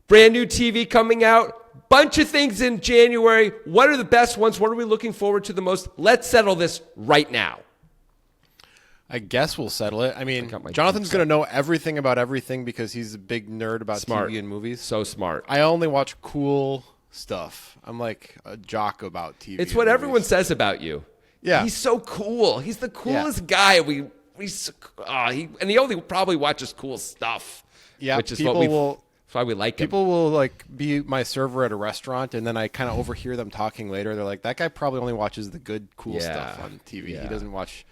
Brand new TV coming out. Bunch of things in January. What are the best ones? What are we looking forward to the most? Let's settle this right now. I guess we'll settle it. I mean, Jonathan's going to know everything about everything because he's a big nerd about TV and movies. So smart. I only watch cool stuff. I'm like a jock about TV. It's what everyone says about you. Yeah. He's so cool. He's the coolest guy. And he only probably watches cool stuff. Yeah, which is that's why we like him. People will like be my server at a restaurant, and then I kind of overhear them talking later. They're like, that guy probably only watches the good, cool stuff on TV. Yeah. He doesn't watch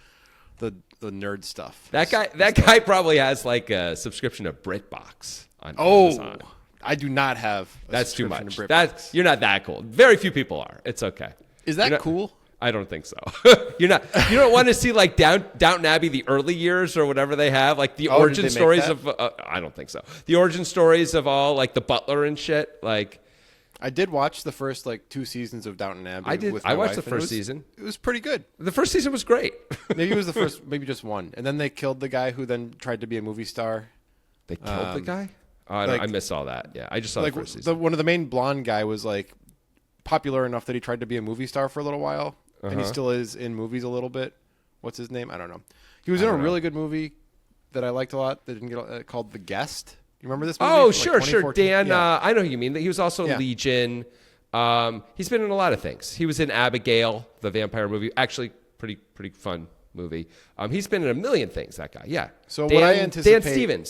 the nerd stuff. That guy probably has like a subscription to BritBox on Amazon. I do not have That's too much. You're not that cool. Very few people are. It's okay. Is that cool? I don't think so. You don't want to see like Downton Abbey, the early years or whatever they have, like the origin stories of I don't think so. The origin stories of all like the butler and shit. Like I did watch the first like 2 seasons of Downton Abbey. I watched the first season. It was pretty good. The first season was great. Maybe it was the first, maybe just one. And then they killed the guy who then tried to be a movie star. They killed the guy? Oh, I missed all that. Yeah, I just saw the first season. One of the main blonde guy was like popular enough that he tried to be a movie star for a little while. And he still is in movies a little bit. What's his name? I don't know. He was in a really good movie that I liked a lot that didn't get called The Guest. You remember this movie? Oh, sure. Dan, I know who you mean. He was also in Legion. He's been in a lot of things. He was in Abigail, the vampire movie. Actually, pretty fun movie. He's been in a million things, that guy. Yeah. So what I anticipate...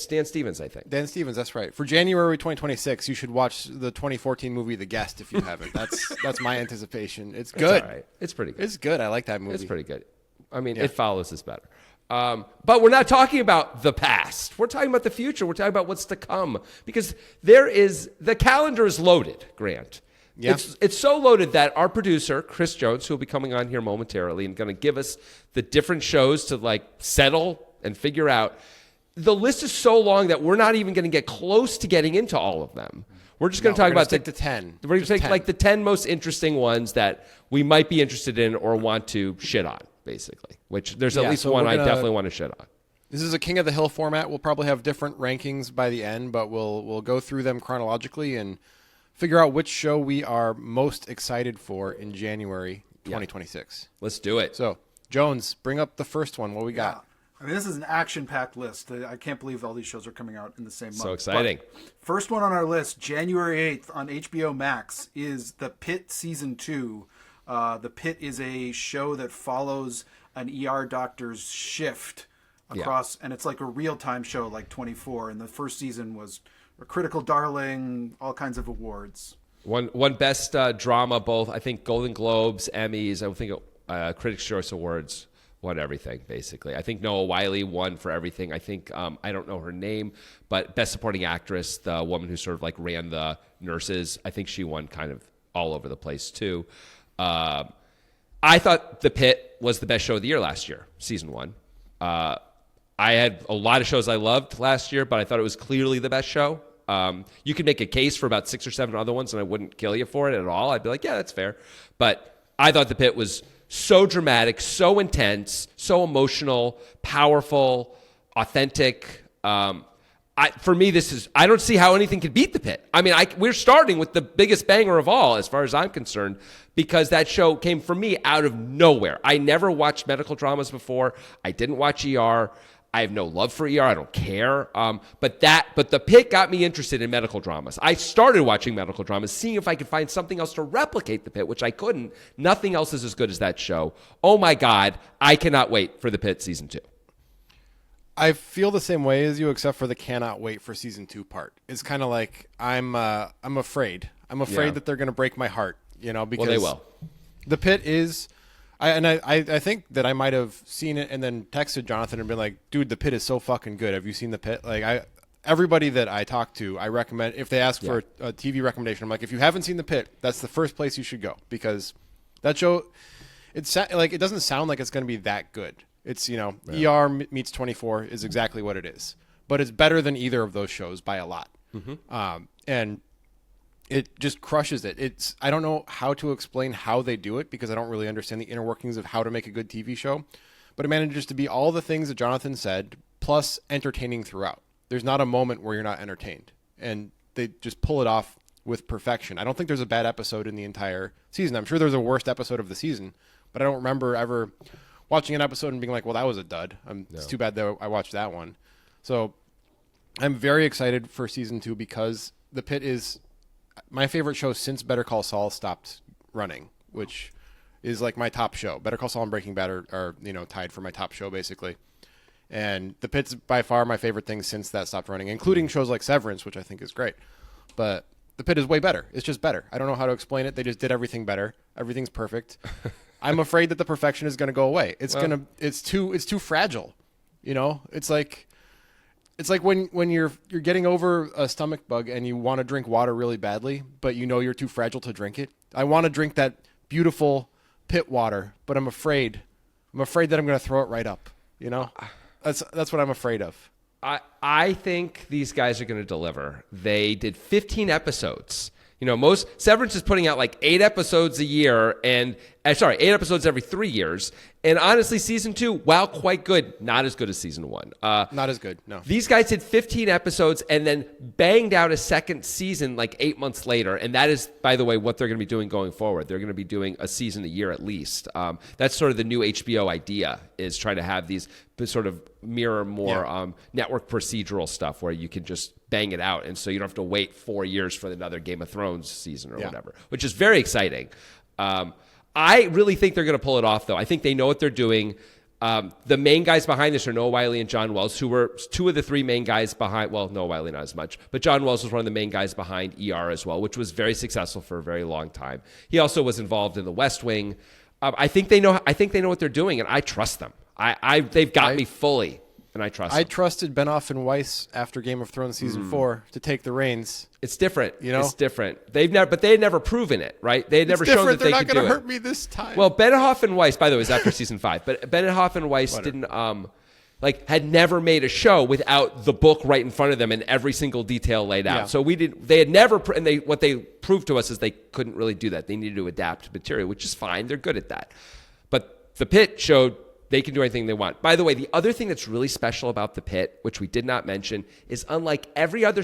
Dan Stevens, I think. Dan Stevens, that's right. For January 2026, you should watch the 2014 movie The Guest if you haven't. That's my anticipation. It's good. It's all right. It's pretty good. It's good. I like that movie. It's pretty good. I mean, it follows this better. But we're not talking about the past. We're talking about the future. We're talking about what's to come. Because the calendar is loaded, Grant. Yeah. It's so loaded that our producer, Chris Jones, who will be coming on here momentarily and going to give us the different shows to like settle and figure out, the list is so long that we're not even going to get close to getting into all of them. We're just going to talk about the 10. We're going to take like the 10 most interesting ones that we might be interested in or want to shit on, basically. Which there's at least one I definitely want to shit on. This is a King of the Hill format. We'll probably have different rankings by the end, but we'll go through them chronologically and figure out which show we are most excited for in January 2026. Let's do it. So, Jones, bring up the first one. What we got? I mean, this is an action-packed list. I can't believe all these shows are coming out in the same month. So exciting. But first one on our list, January 8th on HBO Max, is The Pitt Season 2. The Pitt is a show that follows an ER doctor's shift across, and it's like a real-time show like 24. And the first season was a critical darling, all kinds of awards. One best drama, both I think Golden Globes, Emmys, I think Critics' Choice Awards won everything basically. I think Noah Wyle won for everything. I think I don't know her name, but Best Supporting Actress, the woman who sort of like ran the nurses, I think she won kind of all over the place too. I thought The Pitt was the best show of the year last year, season 1. I had a lot of shows I loved last year, but I thought it was clearly the best show. You could make a case for about 6 or 7 other ones, and I wouldn't kill you for it at all. I'd be like, yeah, that's fair. But I thought The Pitt was so dramatic, so intense, so emotional, powerful, authentic. For me, I don't see how anything could beat The Pitt. I mean, we're starting with the biggest banger of all, as far as I'm concerned, because that show came for me out of nowhere. I never watched medical dramas before. I didn't watch ER. I have no love for ER. I don't care. But The Pitt got me interested in medical dramas. I started watching medical dramas, seeing if I could find something else to replicate The Pitt, which I couldn't. Nothing else is as good as that show. Oh my God, I cannot wait for The Pitt season 2. I feel the same way as you, except for the cannot wait for season 2 part. It's kind of like I'm afraid. I'm afraid that they're going to break my heart. Because they will. The Pitt is. I think that I might have seen it and then texted Jonathan and been like, dude, The Pitt is so fucking good. Have you seen The Pitt? Like everybody that I talk to, I recommend, if they ask for a TV recommendation, I'm like, if you haven't seen The Pitt, that's the first place you should go, because that show, it doesn't sound like it's going to be that good. It's, ER meets 24 is exactly what it is, but it's better than either of those shows by a lot. Mm-hmm. And it just crushes it. I don't know how to explain how they do it, because I don't really understand the inner workings of how to make a good TV show, but it manages to be all the things that Jonathan said, plus entertaining throughout. There's not a moment where you're not entertained. And they just pull it off with perfection. I don't think there's a bad episode in the entire season. I'm sure there's a worst episode of the season, but I don't remember ever watching an episode and being like, well, that was a dud. It's too bad that I watched that one. So I'm very excited for season 2 because The Pitt is my favorite show since Better Call Saul stopped running, which is like my top show. Better Call Saul and Breaking Bad are tied for my top show basically. And The Pitt's by far my favorite thing since that stopped running, including shows like Severance, which I think is great. But The Pitt is way better. It's just better. I don't know how to explain it. They just did everything better. Everything's perfect. I'm afraid that the perfection is going to go away. It's too fragile. It's like when you're getting over a stomach bug and you want to drink water really badly, but you're too fragile to drink it. I want to drink that beautiful Pitt water, but I'm afraid that I'm going to throw it right up. That's what I'm afraid of. I think these guys are going to deliver. They did 15 episodes. Most Severance is putting out like 8 episodes a year, and 8 episodes every 3 years. And honestly, season 2, while quite good, not as good as season 1. Not as good, no. These guys did 15 episodes and then banged out a second season like 8 months later. And that is, by the way, what they're going to be doing going forward. They're going to be doing a season a year at least. That's sort of the new HBO idea, is trying to have these sort of mirror more network procedural stuff where you can just bang it out. And so you don't have to wait 4 years for another Game of Thrones season or whatever, which is very exciting. I really think they're going to pull it off, though. I think they know what they're doing. The main guys behind this are Noah Wyle and John Wells, who were 2 of the 3 main guys behind. Well, Noah Wyle not as much, but John Wells was one of the main guys behind ER as well, which was very successful for a very long time. He also was involved in The West Wing. I think they know what they're doing, and I trust them. They've got me fully, and I trust them. I trusted Benioff and Weiss after Game of Thrones season 4 to take the reins. It's different. It's different. But they had never proven it, right? They had never shown that they could do it. They're not going to hurt me this time. Well, Benioff and Weiss, by the way, was after season 5, but Benioff and Weiss didn't had never made a show without the book right in front of them and every single detail laid out. Yeah. So they had never, and what they proved to us is they couldn't really do that. They needed to adapt material, which is fine. They're good at that. But The Pitt showed they can do anything they want. By the way, the other thing that's really special about The Pitt, which we did not mention, is unlike every other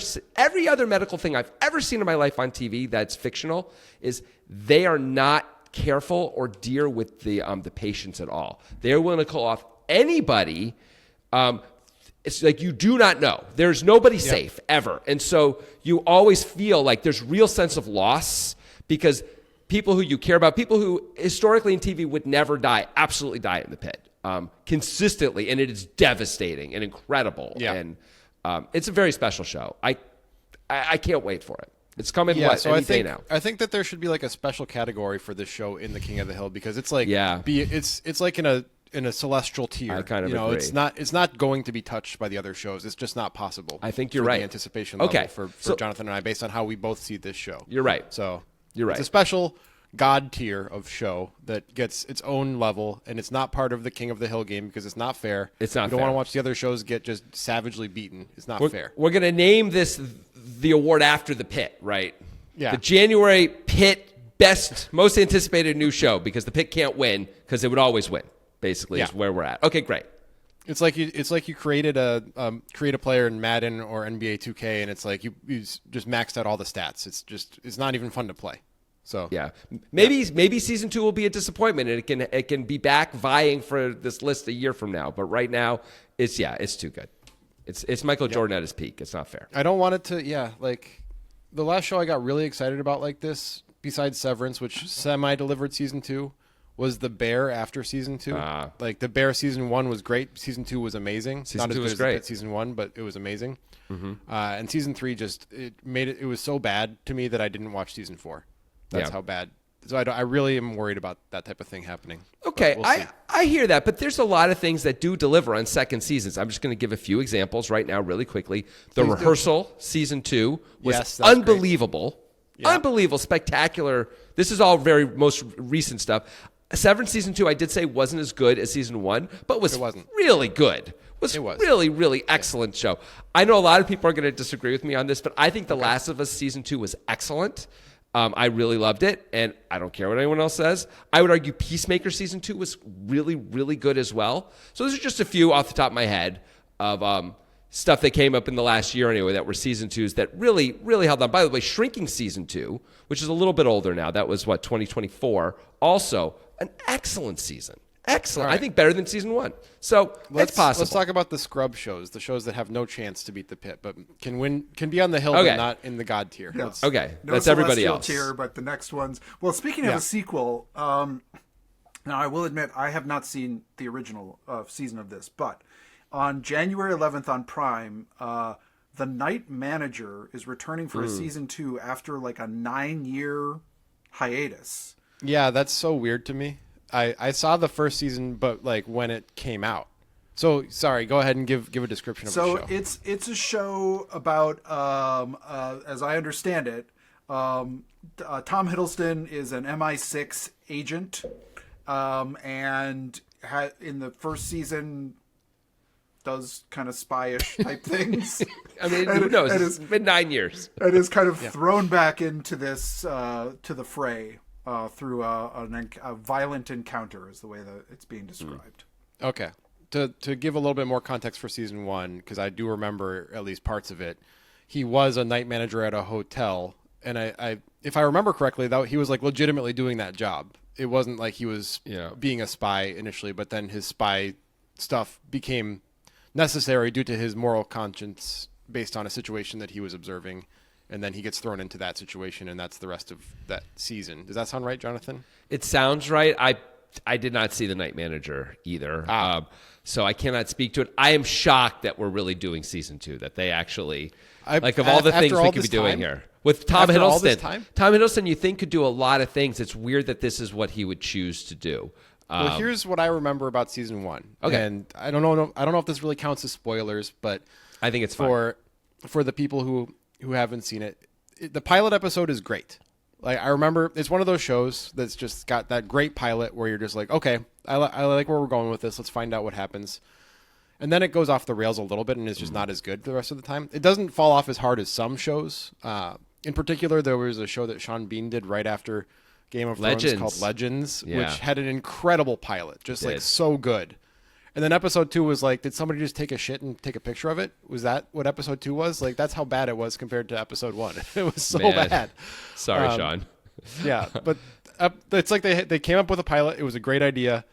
medical thing I've ever seen in my life on TV that's fictional, is they are not careful or dear with the patients at all. They're willing to call off anybody. It's like you do not know. There's nobody safe ever. And so you always feel like there's real sense of loss because people who you care about, people who historically in TV would never die, absolutely die in The Pitt. Consistently, and it is devastating and incredible. Yeah. And it's a very special show. I can't wait for it. It's coming any day now. I think that there should be like a special category for this show in the King of the Hill because it's like it's like in a celestial tier. I kind of agree. It's not going to be touched by the other shows. It's just not possible. I think you're right. The anticipation level for Jonathan and I, based on how we both see this show. You're right. So you're right. It's a special God tier of show that gets its own level, and it's not part of the King of the Hill game because it's not fair. It's not. You don't want to watch the other shows get just savagely beaten. It's not fair. We're going to name this the award after The Pitt, right? Yeah. The January Pitt most anticipated new show because The Pitt can't win because it would always win. Basically, is where we're at. Okay, great. It's like you created a player in Madden or NBA 2K, and it's like you just maxed out all the stats. It's not even fun to play. So yeah, maybe season 2 will be a disappointment, and it can be back vying for this list a year from now. But right now, it's too good. It's Michael Jordan at his peak. It's not fair. I don't want it to. Like the last show I got really excited about like this, besides Severance, which semi-delivered season 2, was The Bear after season 2. Like The Bear season 1 was great. Season 2 was amazing. Season Not 2 as was good great. As season 1, but it was amazing. Mm-hmm. And season 3 it was so bad to me that I didn't watch season 4. That's how bad. So I really am worried about that type of thing happening. Okay, I hear that, but there's a lot of things that do deliver on second seasons. I'm just going to give a few examples right now really quickly. The Rehearsal, season 2, was unbelievable. Yeah. Unbelievable, spectacular. This is all very most recent stuff. Severance season 2, I did say wasn't as good as season 1, but was really good. It was really, really excellent show. I know a lot of people are going to disagree with me on this, but I think The Last of Us season 2 was excellent. I really loved it, and I don't care what anyone else says. I would argue Peacemaker season 2 was really, really good as well. So those are just a few off the top of my head of stuff that came up in the last year anyway that were season 2s that really, really held on. By the way, Shrinking season 2, which is a little bit older now, that was 2024. Also, an excellent season. Excellent. Right. I think better than season 1. So it's possible. Let's talk about the scrub shows, the shows that have no chance to beat the Pit, but can be on the hill, Okay. but not in the God tier. Yeah. Okay, No that's everybody Celestial else. tier, but the next ones. Well, speaking of a sequel, now I will admit I have not seen the original season of this, but on January 11th on Prime, The Night Manager is returning for a season 2 after like a 9-year hiatus. Yeah, that's so weird to me. I saw the first season, but like when it came out. So sorry, go ahead and give a description of the show. So it's a show about, as I understand it, Tom Hiddleston is an MI6 agent, and in the first season does kind of spy-ish type things. I mean, who knows? It's been 9 years. And is kind of thrown back into this to the fray through a violent encounter, is the way that it's being described. Okay. To give a little bit more context for season 1, because I do remember at least parts of it, he was a night manager at a hotel, and I if I remember correctly, that he was like legitimately doing that job. It wasn't like he was being a spy initially, but then his spy stuff became necessary due to his moral conscience based on a situation that he was observing, and then he gets thrown into that situation, and that's the rest of that season. Does that sound right, Jonathan? It sounds right. I did not see The Night Manager either, so I cannot speak to it. I am shocked that we're really doing season 2, that they actually, of all the things we could be doing here. With Tom Hiddleston. Tom Hiddleston, you think, could do a lot of things. It's weird that this is what he would choose to do. Well, here's what I remember about season 1. Okay. And I don't know if this really counts as spoilers, but I think it's for the people who haven't seen it, the pilot episode is great. Like, I remember it's one of those shows that's just got that great pilot where you're just like, okay, I like where we're going with this. Let's find out what happens. And then it goes off the rails a little bit and is just not as good the rest of the time. It doesn't fall off as hard as some shows. In particular, there was a show that Sean Bean did right after Game of Thrones called Legends, which had an incredible pilot, just like so good. And then episode 2 was like, did somebody just take a shit and take a picture of it? Was that what episode 2 was? Like, that's how bad it was compared to episode 1. It was so bad. Sorry, Sean. Yeah, but it's like they came up with a pilot. It was a great idea,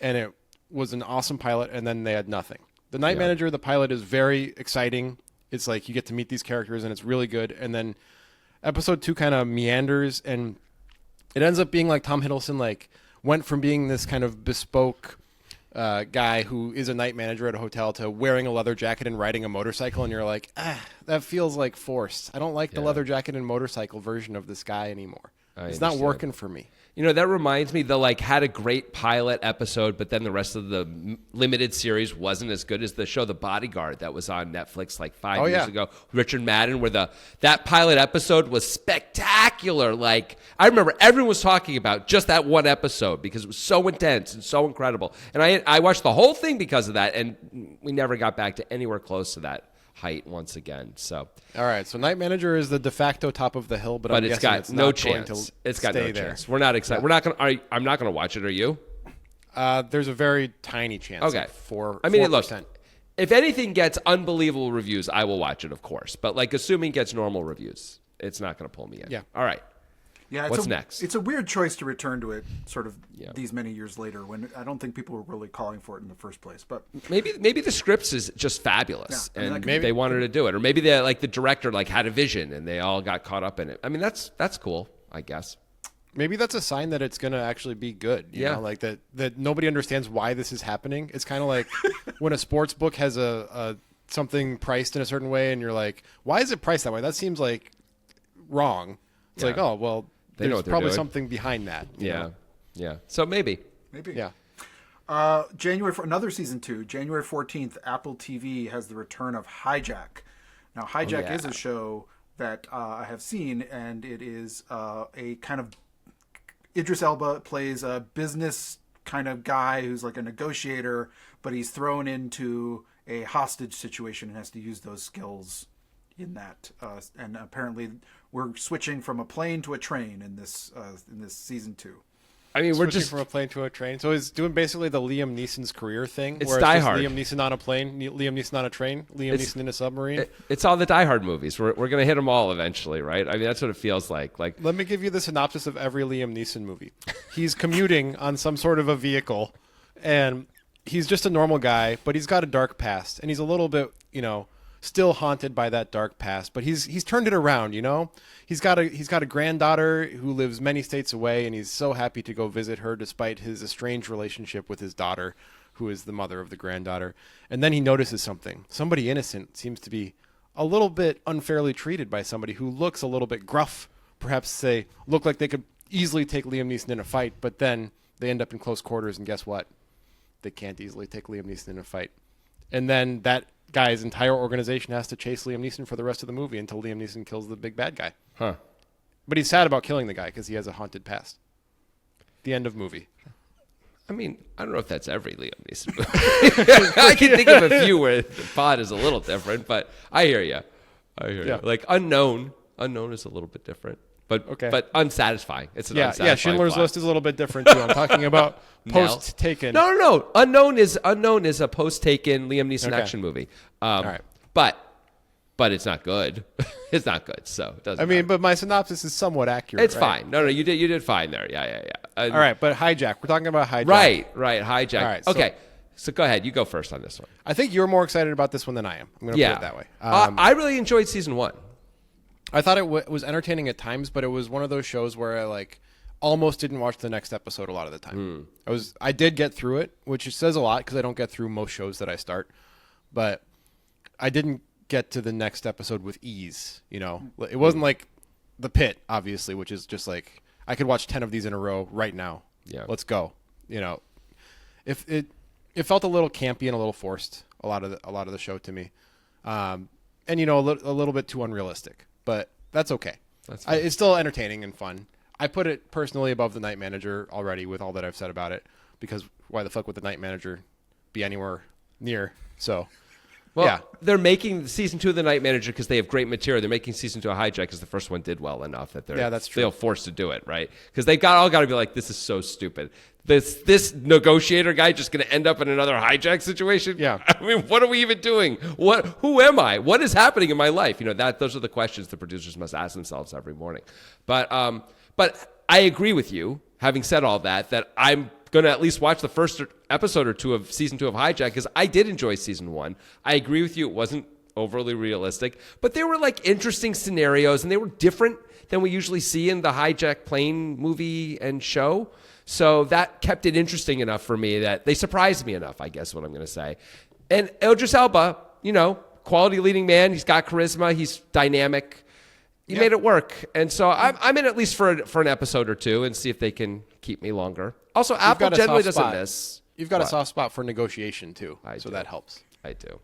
and it was an awesome pilot, and then they had nothing. The Night Manager, the pilot is very exciting. It's like you get to meet these characters, and it's really good. And then episode 2 kind of meanders, and it ends up being like Tom Hiddleston like went from being this kind of bespoke guy who is a night manager at a hotel to wearing a leather jacket and riding a motorcycle, and you're like, that feels like forced. I don't like the leather jacket and motorcycle version of this guy anymore. It's not working for me. You know, that reminds me, had a great pilot episode, but then the rest of the limited series wasn't as good as the show The Bodyguard that was on Netflix like 5 years ago. Richard Madden, where that pilot episode was spectacular. Like, I remember everyone was talking about just that one episode because it was so intense and so incredible. And I watched the whole thing because of that, and we never got back to anywhere close to that height once again. So all right, so Night Manager is the de facto top of the hill, but I'm it's guessing got it's no not chance. going to It's got stay no there. chance. We're not excited. We're not going to. I'm not going to watch it. Are you? There's a very tiny chance. Okay. Like 4%. I mean, look, if anything gets unbelievable reviews, I will watch it, of course. But like, assuming it gets normal reviews, it's not going to pull me in. Yeah. All right. Yeah, What's next? It's a weird choice to return to it sort of these many years later when I don't think people were really calling for it in the first place. But maybe the scripts is just fabulous, Yeah, I mean, and maybe they wanted to do it, or maybe the director had a vision and they all got caught up in it. I mean, that's cool, I guess. Maybe that's a sign that it's going to actually be good. You know, like that nobody understands why this is happening. It's kind of like when a sports book has a something priced in a certain way, and you're like, why is it priced that way? That seems like wrong. It's like, oh well. There's probably something behind that. You know? Yeah. So maybe. Yeah. Another season 2, January 14th, Apple TV has the return of Hijack. Now, Hijack is a show that I have seen, and it is a kind of Idris Elba plays a business kind of guy who's like a negotiator, but he's thrown into a hostage situation and has to use those skills in that. And apparently we're switching from a plane to a train in this season 2. I mean, we're Switching just from a plane to a train. So he's doing basically the Liam Neeson's career thing. It's where Die just Hard. Liam Neeson on a plane, Liam Neeson on a train, Liam Neeson in a submarine. it's all the Die Hard movies. We're gonna hit them all eventually, right? I mean, that's what it feels like. Like Let me give you the synopsis of every Liam Neeson movie. He's commuting on some sort of a vehicle, and he's just a normal guy, but he's got a dark past, and he's a little bit, still haunted by that dark past. But he's turned it around, He's got a granddaughter who lives many states away, and he's so happy to go visit her despite his estranged relationship with his daughter, who is the mother of the granddaughter. And then he notices something. Somebody innocent seems to be a little bit unfairly treated by somebody who looks a little bit gruff. Perhaps they look like they could easily take Liam Neeson in a fight, but then they end up in close quarters, and guess what? They can't easily take Liam Neeson in a fight. And then that guy's entire organization has to chase Liam Neeson for the rest of the movie until Liam Neeson kills the big bad guy. Huh. But he's sad about killing the guy because he has a haunted past. The end of movie. I mean, I don't know if that's every Liam Neeson movie. I can think of a few where the plot is a little different, but I hear you. Yeah. Like Unknown is a little bit different, but Okay. but unsatisfying. It's an unsatisfying Yeah. Schindler's plot. List is a little bit different too. I'm talking about Nell. post-Taken. No. Unknown is a post-Taken Liam Neeson Okay. action movie. All right. But it's not good. It's not good. So it doesn't. I mean, matter. but my synopsis is somewhat accurate. It's right? fine. No, you did fine there. Yeah. All right, but Hijack. We're talking about Hijack. Right. Hijack. All right, so- Okay. So go ahead. You go first on this one. I think you're more excited about this one than I am. I'm going to put it that way. I really enjoyed season 1. I thought it was entertaining at times, but it was one of those shows where I almost didn't watch the next episode a lot of the time. I did get through it, which says a lot because I don't get through most shows that I start, but I didn't get to the next episode with ease. It wasn't like The Pitt, obviously, which is just like I could watch 10 of these in a row right now. Yeah. Let's go. If it felt a little campy and a little forced, a lot of the show to me, and a little bit too unrealistic. But that's okay. It's still entertaining and fun. I put it personally above The Night Manager already with all that I've said about it, because why the fuck would The Night Manager be anywhere near? So, Well, yeah. they're making season 2 of The Night Manager because they have great material. They're making season 2 of Hijack because the first one did well enough that they're that's true. feel forced to do it, right? Because they've all got to be like, this is so stupid. This negotiator guy just going to end up in another Hijack situation? Yeah. I mean, what are we even doing? Who am I? What is happening in my life? Those are the questions the producers must ask themselves every morning. But I agree with you. Having said all that I'm going to at least watch the first episode or two of season 2 of Hijack because I did enjoy season 1. I agree with you. It wasn't overly realistic, but they were interesting scenarios and they were different than we usually see in the Hijack plane movie and show. So that kept it interesting enough for me that they surprised me enough, I guess what I'm going to say. And Idris Elba, quality leading man. He's got charisma. He's dynamic. He made it work. And so I'm in at least for an episode or two and see if they can keep me longer. Also, Apple generally doesn't miss. You've got a soft spot for negotiation too, do. that helps. I do.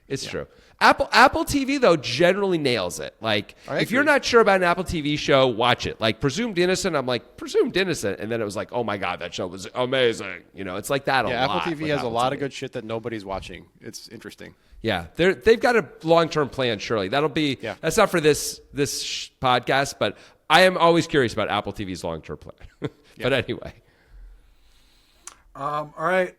It's true. Apple TV though generally nails it. If you're not sure about an Apple TV show, watch it. Presumed Innocent, I'm like Presumed Innocent, and then it was like, oh my god, that show was amazing. It's like that a lot. Apple TV has a lot TV. of good shit that nobody's watching. It's interesting. Yeah, they've got a long-term plan. Surely that'll be. Yeah. That's not for this podcast, but I am always curious about Apple TV's long-term plan. But anyway. All right.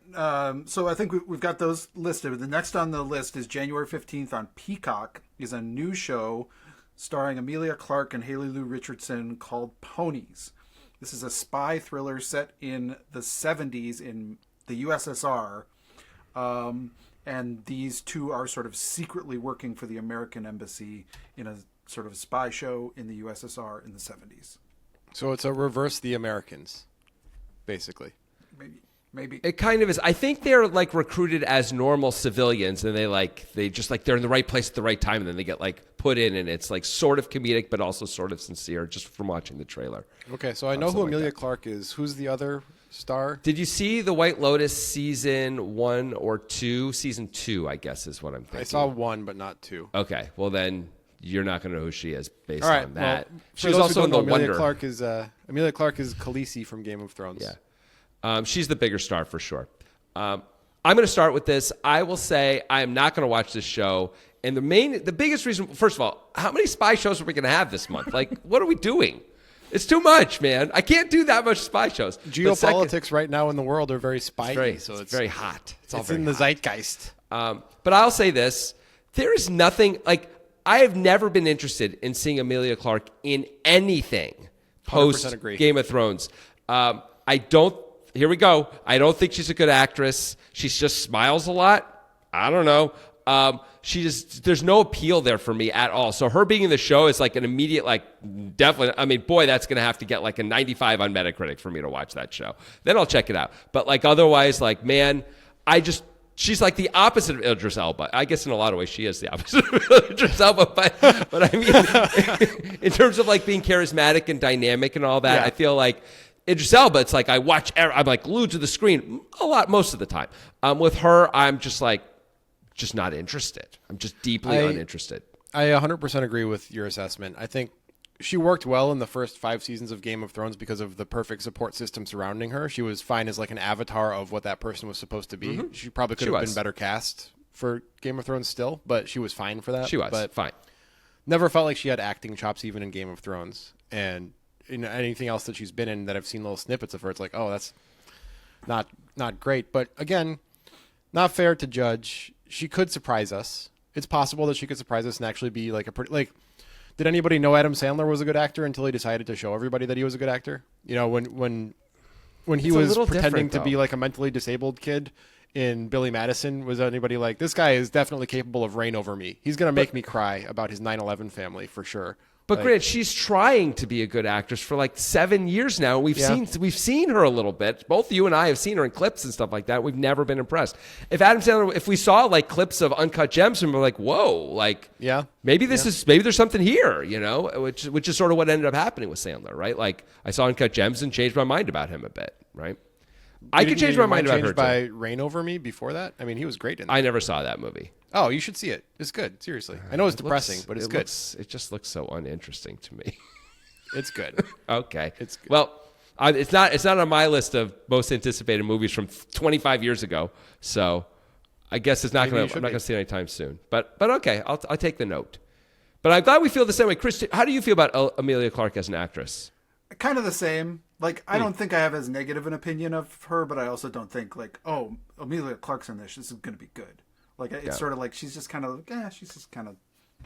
So I think we've got those listed. The next on the list is January 15th on Peacock is a new show starring Emilia Clarke and Haley Lou Richardson called Ponies. This is a spy thriller set in the 70s in the USSR. And these two are sort of secretly working for the American embassy in a sort of spy show in the USSR in the 70s. So it's a reverse The Americans, basically. Maybe. It kind of is. I think they're recruited as normal civilians, and they're in the right place at the right time, and then they get put in, and it's sort of comedic, but also sort of sincere, just from watching the trailer. Okay, so I know who Emilia Clarke is. Who's the other star? Did you see The White Lotus season 1 or 2? Season 2, I guess, is what I'm thinking. I saw 1, but not 2. Okay, well then you're not going to know who she is based All right, on that. well, She was also in The Wonder. Emilia Clarke is Khaleesi from Game of Thrones. Yeah. She's the bigger star for sure. I'm going to start with this. I will say I am not going to watch this show. And the biggest reason, first of all, how many spy shows are we going to have this month? What are we doing? It's too much, man. I can't do that much spy shows. Geopolitics right now in the world are very spiky, So it's very hot. It's in the zeitgeist. But I'll say this. There is nothing, like, I have never been interested in seeing Emilia Clarke in anything post Game of Thrones. Here we go. I don't think she's a good actress. She just smiles a lot. I don't know. There's no appeal there for me at all. So her being in the show is like an immediate, like, definitely, I mean, boy, that's going to have to get like a 95 on Metacritic for me to watch that show. Then I'll check it out. But like, otherwise, like, man, she's like the opposite of Idris Elba. I guess in a lot of ways she is the opposite of Idris Elba. But I mean, in terms of like being charismatic and dynamic and all that, I feel like Idris Elba, it's like I'm like glued to the screen most of the time. With her, I'm just not interested. I'm just deeply uninterested. I 100% agree with your assessment. I think she worked well in the first 5 seasons of Game of Thrones because of the perfect support system surrounding her. She was fine as like an avatar of what that person was supposed to be. She probably could have been better cast for Game of Thrones still, but she was fine for that. She was but fine. Never felt like she had acting chops even in Game of Thrones. And in anything else that she's been in that I've seen little snippets of her, it's like, oh, that's not great. But again, not fair to judge. She could surprise us. It's possible that she could surprise us and actually be like did anybody know Adam Sandler was a good actor until he decided to show everybody that he was a good actor? You know, when he was pretending to be like a mentally disabled kid in Billy Madison, was anybody like, this guy is definitely capable of Reign Over Me. He's going to make me cry about his 9/11 family for sure. But Grant, she's trying to be a good actress for like 7 years now. We've seen her a little bit. Both you and I have seen her in clips and stuff like that. We've never been impressed. If we saw like clips of Uncut Gems and we're like, whoa, like maybe there's something here, you know, which is sort of what ended up happening with Sandler, right? Like I saw Uncut Gems and changed my mind about him a bit, right? I could change my mind about her by Reign Over Me before that. I mean, he was great in that. I never saw that movie. Oh, you should see it. It's good. Seriously. I know it's depressing, but it's good. It just looks so uninteresting to me. It's good. Okay. It's good. Well, it's not on my list of most anticipated movies from 25 years ago. So I guess I'm not going to see it anytime soon. But okay, I'll take the note. But I'm glad we feel the same way. Chris, how do you feel about Emilia Clarke as an actress? Kind of the same. Like, I don't think I have as negative an opinion of her, but I also don't think like, oh, Emilia Clarke's in this. This is going to be good. Like, it's sort of like she's just kind of like,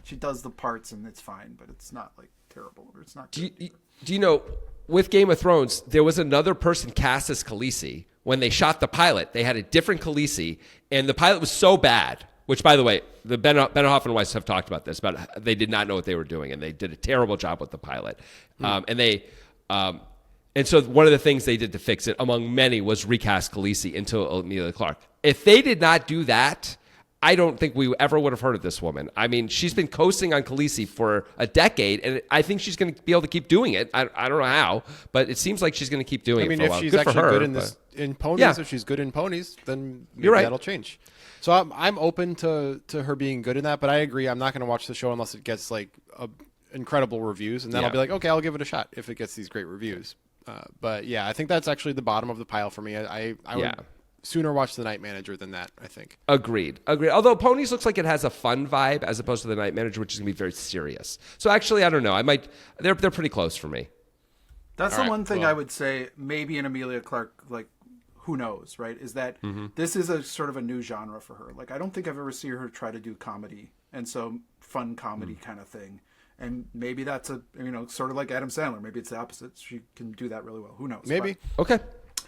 she does the parts and it's fine, but it's not like terrible or it's not good. Do you know, with Game of Thrones, there was another person cast as Khaleesi. When they shot the pilot, they had a different Khaleesi, and the pilot was so bad, which, by the way, the Benohoff and Weiss have talked about this, but they did not know what they were doing, and they did a terrible job with the pilot. And so one of the things they did to fix it, among many, was recast Khaleesi into Emilia Clarke. If they did not do that, I don't think we ever would have heard of this woman. I mean, she's been coasting on Khaleesi for a decade, and I think she's going to be able to keep doing it. I don't know how, but it seems like she's going to keep doing it for a while. I mean, if she's actually good in Ponies, if she's good in Ponies, then maybe that'll change. So I'm open to her being good in that, but I agree. I'm not going to watch the show unless it gets like incredible reviews, and then I'll be like, okay, I'll give it a shot if it gets these great reviews. But yeah, I think that's actually the bottom of the pile for me. I would sooner watch The Night Manager than that, I think. Agreed. Although Ponies looks like it has a fun vibe as opposed to The Night Manager, which is going to be very serious. So actually, I don't know. They're pretty close for me. That's the one thing I would say, maybe in Emilia Clarke, like, who knows, right? Is that this is a sort of a new genre for her. Like, I don't think I've ever seen her try to do comedy. And so fun comedy kind of thing. And maybe that's sort of like Adam Sandler. Maybe it's the opposite. She can do that really well. Who knows? Maybe. But, okay.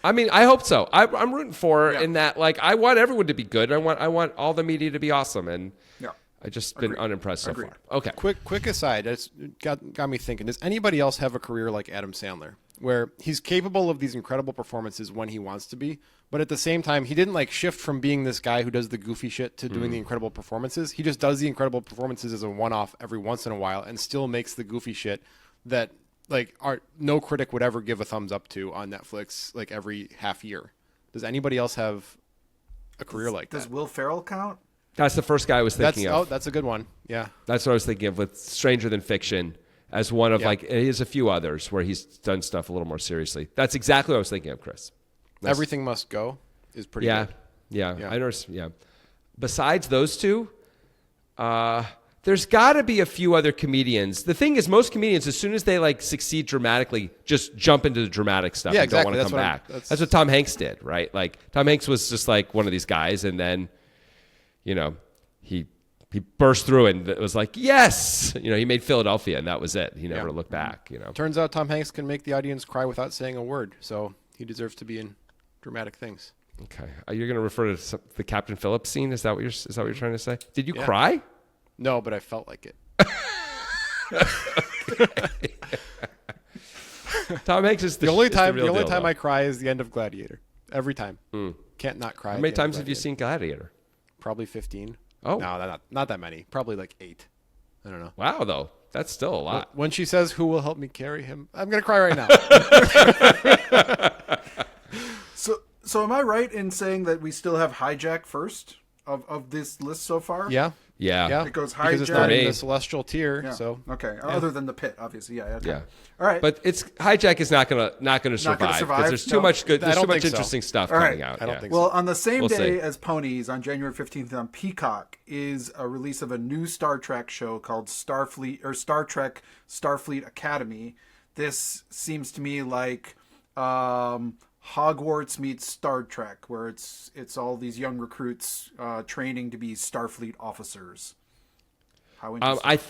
I mean, I hope so. I'm rooting for her in that, like, I want everyone to be good. I want all the media to be awesome. And I just been unimpressed so far. Okay. Quick aside. It's got me thinking. Does anybody else have a career like Adam Sandler, where he's capable of these incredible performances when he wants to be, but at the same time, he didn't like shift from being this guy who does the goofy shit to doing the incredible performances. He just does the incredible performances as a one-off every once in a while and still makes the goofy shit that like no critic would ever give a thumbs up to on Netflix like every half year. Does anybody else have a career like that? Does Will Ferrell count? That's the first guy I was thinking of. Oh, that's a good one. Yeah. That's what I was thinking of with Stranger Than Fiction as one of like, he has a few others where he's done stuff a little more seriously. That's exactly what I was thinking of, Chris. Everything Must Go is pretty good. Yeah. I noticed. Yeah. Besides those two, there there's got to be a few other comedians. The thing is, most comedians, as soon as they like succeed dramatically, just jump into the dramatic stuff Yeah, and don't exactly. want to come back. That's what Tom Hanks did, right? Like Tom Hanks was just like one of these guys, and then, you know, he burst through and it was like, yes, you know, he made Philadelphia, and that was it. He never looked back. You know, Turns out Tom Hanks can make the audience cry without saying a word, so he deserves to be in dramatic things. Okay, you're going to refer to the Captain Phillips scene? Is that what you're trying to say? Did you cry? No, but I felt like it. Tom Hanks is The only is time real deal, though. I cry is the end of Gladiator. Every time. Can't not cry. How at many the end of times have you Gladiator. seen Gladiator? Probably 15. Oh. No, not that many. Probably like 8. I don't know. Wow, though. That's still a lot. When she says, "Who will help me carry him?" I'm going to cry right now. So am I right in saying that we still have Hijack first of this list so far? Yeah. Yeah. It goes Because it's Hijack. not Me. in the celestial tier, Yeah. so Okay. Other than the Pit, obviously. Yeah. Okay. Yeah. All right. But Hijack is not gonna survive because survive? there's too No. much good. I There's don't too much think so. interesting stuff All right. coming out. I don't yeah. think so. Well, on the same We'll day see. as Ponies, on January 15th on Peacock, is a release of a new Star Trek show called Starfleet or Star Trek Starfleet Academy. This seems to me like Hogwarts meets Star Trek, where it's all these young recruits training to be Starfleet officers. How interesting.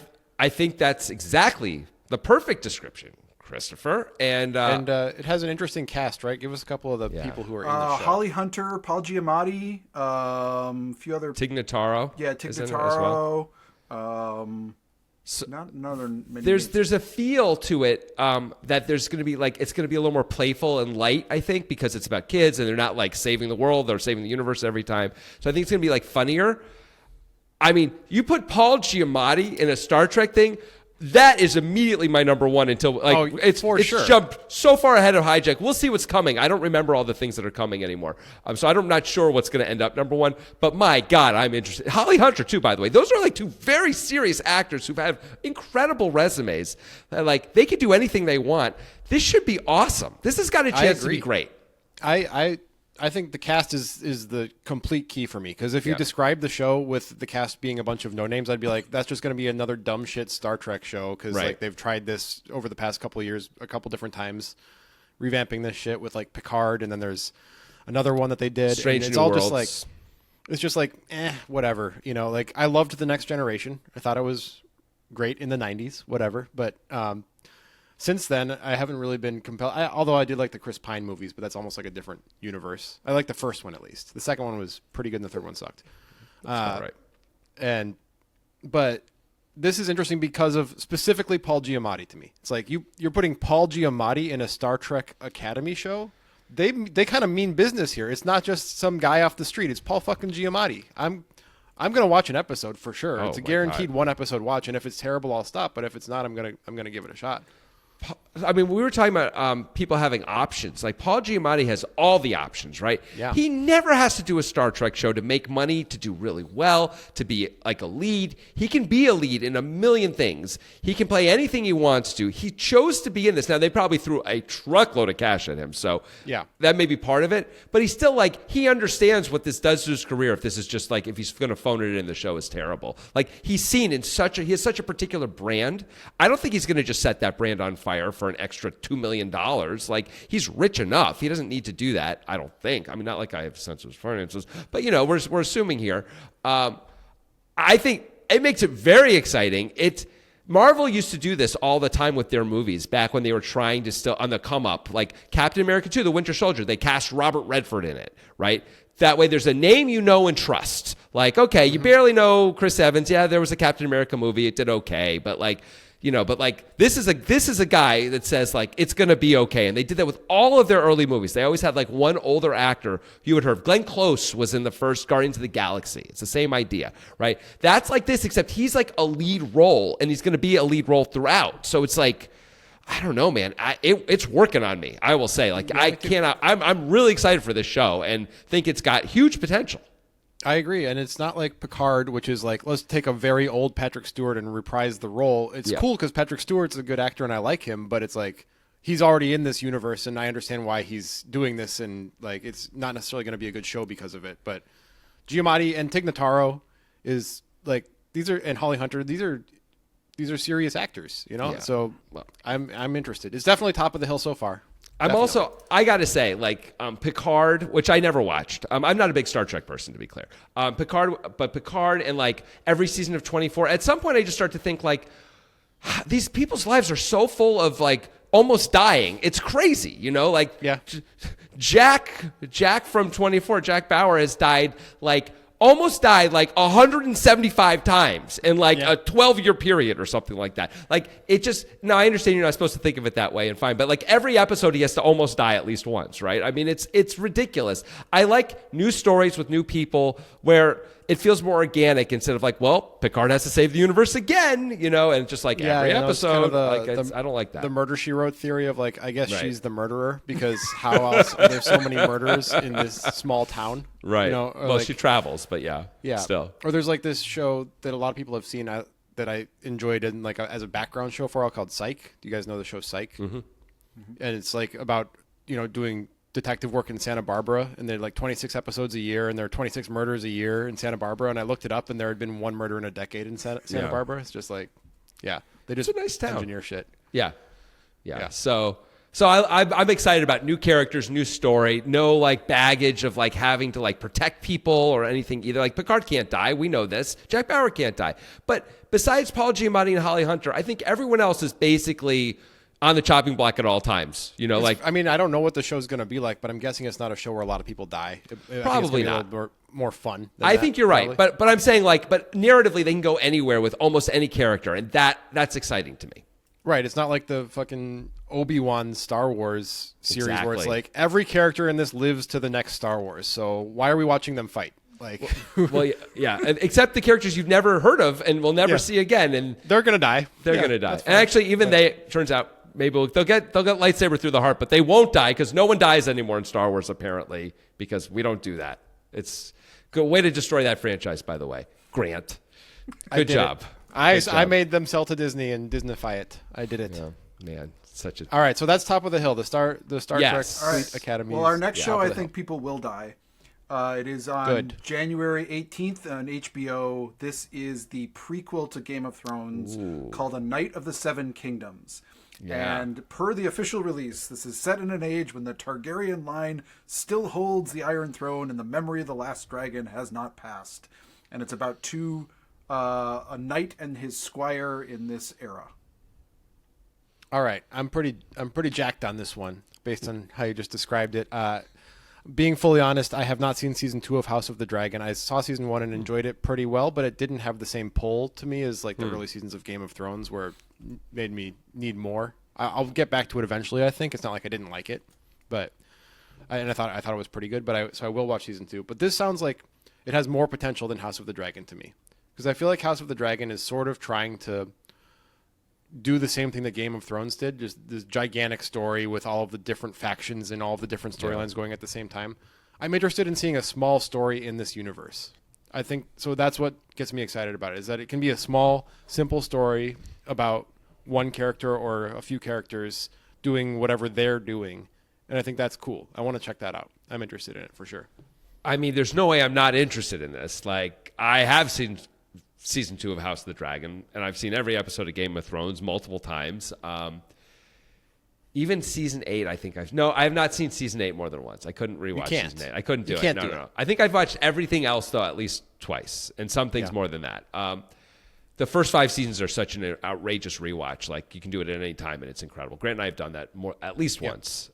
I think that's exactly the perfect description, Christopher. And it has an interesting cast, right? Give us a couple of the people who are in the show. Holly Hunter, Paul Giamatti, a few other. Tig Notaro. Yeah, Tig is in it as well. Notaro. Not another. Many There's a feel to it that there's going to be it's going to be a little more playful and light, I think, because it's about kids and they're not like saving the world, they're saving the universe every time. So I think it's going to be like funnier. I mean, you put Paul Giamatti in a Star Trek thing, that is immediately my number one until it's sure. jumped so far ahead of Hijack. We'll see what's coming. I don't remember all the things that are coming anymore. So I'm not sure what's going to end up number one, but my God, I'm interested. Holly Hunter too, by the way. Those are like two very serious actors who have incredible resumes. Like they could do anything they want. This should be awesome. This has got a chance to be great. I think the cast is the complete key for me, because if you describe the show with the cast being a bunch of no names, I'd be like, that's just going to be another dumb shit Star Trek show, because like they've tried this over the past couple of years a couple different times, revamping this shit with like Picard, and then there's another one that they did. Strange and it's New all Worlds. just like whatever, you know. Like I loved The Next Generation. I thought it was great in the 90s, whatever, but since then, I haven't really been compelled. Although I did like the Chris Pine movies, but that's almost like a different universe. I like the first one at least. The second one was pretty good, and the third one sucked. All right. But this is interesting because of specifically Paul Giamatti to me. It's like you're putting Paul Giamatti in a Star Trek Academy show. They kind of mean business here. It's not just some guy off the street. It's Paul fucking Giamatti. I'm gonna watch an episode for sure. It's a guaranteed one episode watch, and if it's terrible, I'll stop. But if it's not, I'm gonna give it a shot. I mean, we were talking about people having options. Like Paul Giamatti has all the options, right? Yeah. He never has to do a Star Trek show to make money, to do really well, to be like a lead. He can be a lead in a million things. He can play anything he wants to. He chose to be in this. Now, they probably threw a truckload of cash at him, so that may be part of it. But he's still like, he understands what this does to his career if this is just like, if he's going to phone it in, the show is terrible. Like, he's seen in he has such a particular brand. I don't think he's going to just set that brand on fire for an extra $2 million. Like, he's rich enough. He doesn't need to do that, I don't think. I mean, not like I have a sense of his finances, but, you know, we're assuming here. I think it makes it very exciting. Marvel used to do this all the time with their movies back when they were trying to still on the come up. Like Captain America 2, The Winter Soldier, they cast Robert Redford in it, right? That way there's a name you know and trust. Like, okay, you barely know Chris Evans. Yeah, there was a Captain America movie. It did okay, but like, you know, but like this is a guy that says like it's gonna be okay, and they did that with all of their early movies. They always had like one older actor you would heard. Glenn Close was in the first Guardians of the Galaxy. It's the same idea, right? That's like this, except he's like a lead role, and he's gonna be a lead role throughout. So it's like, I don't know, man. It's working on me. I will say, like, I'm really excited for this show and think it's got huge potential. I agree, and it's not like Picard, which is like, let's take a very old Patrick Stewart and reprise the role. It's cool because Patrick Stewart's a good actor and I like him, but it's like he's already in this universe and I understand why he's doing this, and like it's not necessarily going to be a good show because of it. But Giamatti and Tig Notaro is like, these are, and Holly Hunter, these are serious actors, you know. Yeah. So I'm interested. It's definitely top of the hill so far. I'm Definitely. also, I got to say, like Picard, which I never watched. I'm not a big Star Trek person, to be clear. Picard and like every season of 24, at some point I just start to think like, these people's lives are so full of like almost dying. It's crazy, you know, like Yeah. Jack from 24, Jack Bauer has almost died like 175 times in like a 12-year period or something like that. Like it just, now I understand you're not supposed to think of it that way and fine, but like every episode he has to almost die at least once, right? I mean, it's ridiculous. I like new stories with new people where it feels more organic instead of like, well, Picard has to save the universe again, you know, and just like every you know, it's kind episode, of I don't like that. The Murder, She Wrote theory of like, I guess Right. she's the murderer because how else are there so many murders in this small town? Right. You know, well, she travels, but yeah. Still. Or there's like this show that a lot of people have seen that I enjoyed in like as a background show for a while called Psych. Do you guys know the show Psych? Mm-hmm. And it's like about, you know, doing detective work in Santa Barbara, and they're like 26 episodes a year, and there are 26 murders a year in Santa Barbara. And I looked it up, and there had been one murder in a decade in Santa Barbara. It's just like, yeah, they just It's a nice town. engineer shit. Yeah. So I'm excited about new characters, new story, no like baggage of like having to like protect people or anything either. Like Picard can't die. We know this. Jack Bauer can't die. But besides Paul Giamatti and Holly Hunter, I think everyone else is basically on the chopping block at all times. You know, like, I mean, I don't know what the show's going to be like, but I'm guessing it's not a show where a lot of people die. I think it's Probably gonna be not. a little more fun. than I that, think you're right. probably. But I'm saying like, but narratively they can go anywhere with almost any character. And that's exciting to me. Right, it's not like the fucking Obi-Wan Star Wars series where it's Exactly. like every character in this lives to the next Star Wars. So why are we watching them fight? Like, Well, yeah. Except the characters you've never heard of and will never Yeah. see again. And they're gonna die. they're Yeah, going to die. that's And fine. actually, even turns out, maybe they'll get lightsaber through the heart, but they won't die because no one dies anymore in Star Wars, apparently, because we don't do that. It's a good way to destroy that franchise, by the way. Grant. Good did job. it. I Good job. made them sell to Disney and Disneyfy it. I did it. Oh, man, such a... All right, so that's top of the hill. The Star Yes. Trek All Fleet Academy. Well, our next is show, top of I the think hill. people will die. It is on Good. January 18th on HBO. This is the prequel to Game of Thrones called A Knight of the Seven Kingdoms. Yeah. And per the official release, this is set in an age when the Targaryen line still holds the Iron Throne and the memory of the last dragon has not passed. And it's about a knight and his squire in this era. All right, I'm pretty jacked on this one based on how you just described it. Being fully honest, I have not seen season 2 of House of the Dragon. I saw season 1 and enjoyed it pretty well, but it didn't have the same pull to me as like the early seasons of Game of Thrones, where it made me need more. I'll get back to it eventually. I think it's not like I didn't like it, but I thought it was pretty good. But I will watch season 2. But this sounds like it has more potential than House of the Dragon to me, because I feel like House of the Dragon is sort of trying to do the same thing that Game of Thrones did, just this gigantic story with all of the different factions and all of the different storylines going at the same time. I'm interested in seeing a small story in this universe. I think so. That's what gets me excited about it, is that it can be a small, simple story about one character or a few characters doing whatever they're doing. And I think that's cool. I want to check that out. I'm interested in it for sure. I mean, there's no way I'm not interested in this. Like, I have seen season 2 of House of the Dragon, and I've seen every episode of Game of Thrones multiple times. Even season 8, I have not seen season 8 more than once. I couldn't rewatch can't. season 8. I couldn't do You it. can't No, do no. it. I think I've watched everything else though at least twice, and some things more than that. The first 5 seasons are such an outrageous rewatch. Like, you can do it at any time, and it's incredible. Grant and I have done that at least once.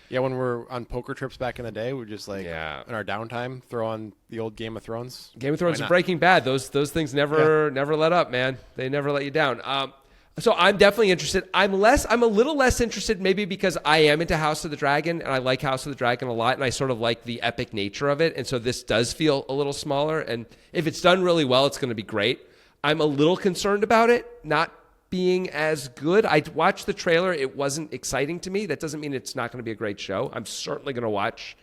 Yeah, when we're on poker trips back in the day, we just like in Yeah. our downtime throw on the old Game of Thrones. Game of Thrones Why and not? Breaking Bad, those things never let up, man. They never let you down. So I'm definitely interested. I'm a little less interested, maybe because I am into House of the Dragon, and I like House of the Dragon a lot, and I sort of like the epic nature of it. And so this does feel a little smaller. And if it's done really well, it's going to be great. I'm a little concerned about it not being as good. I watched the trailer. It wasn't exciting to me. That doesn't mean it's not going to be a great show. I'm certainly going to watch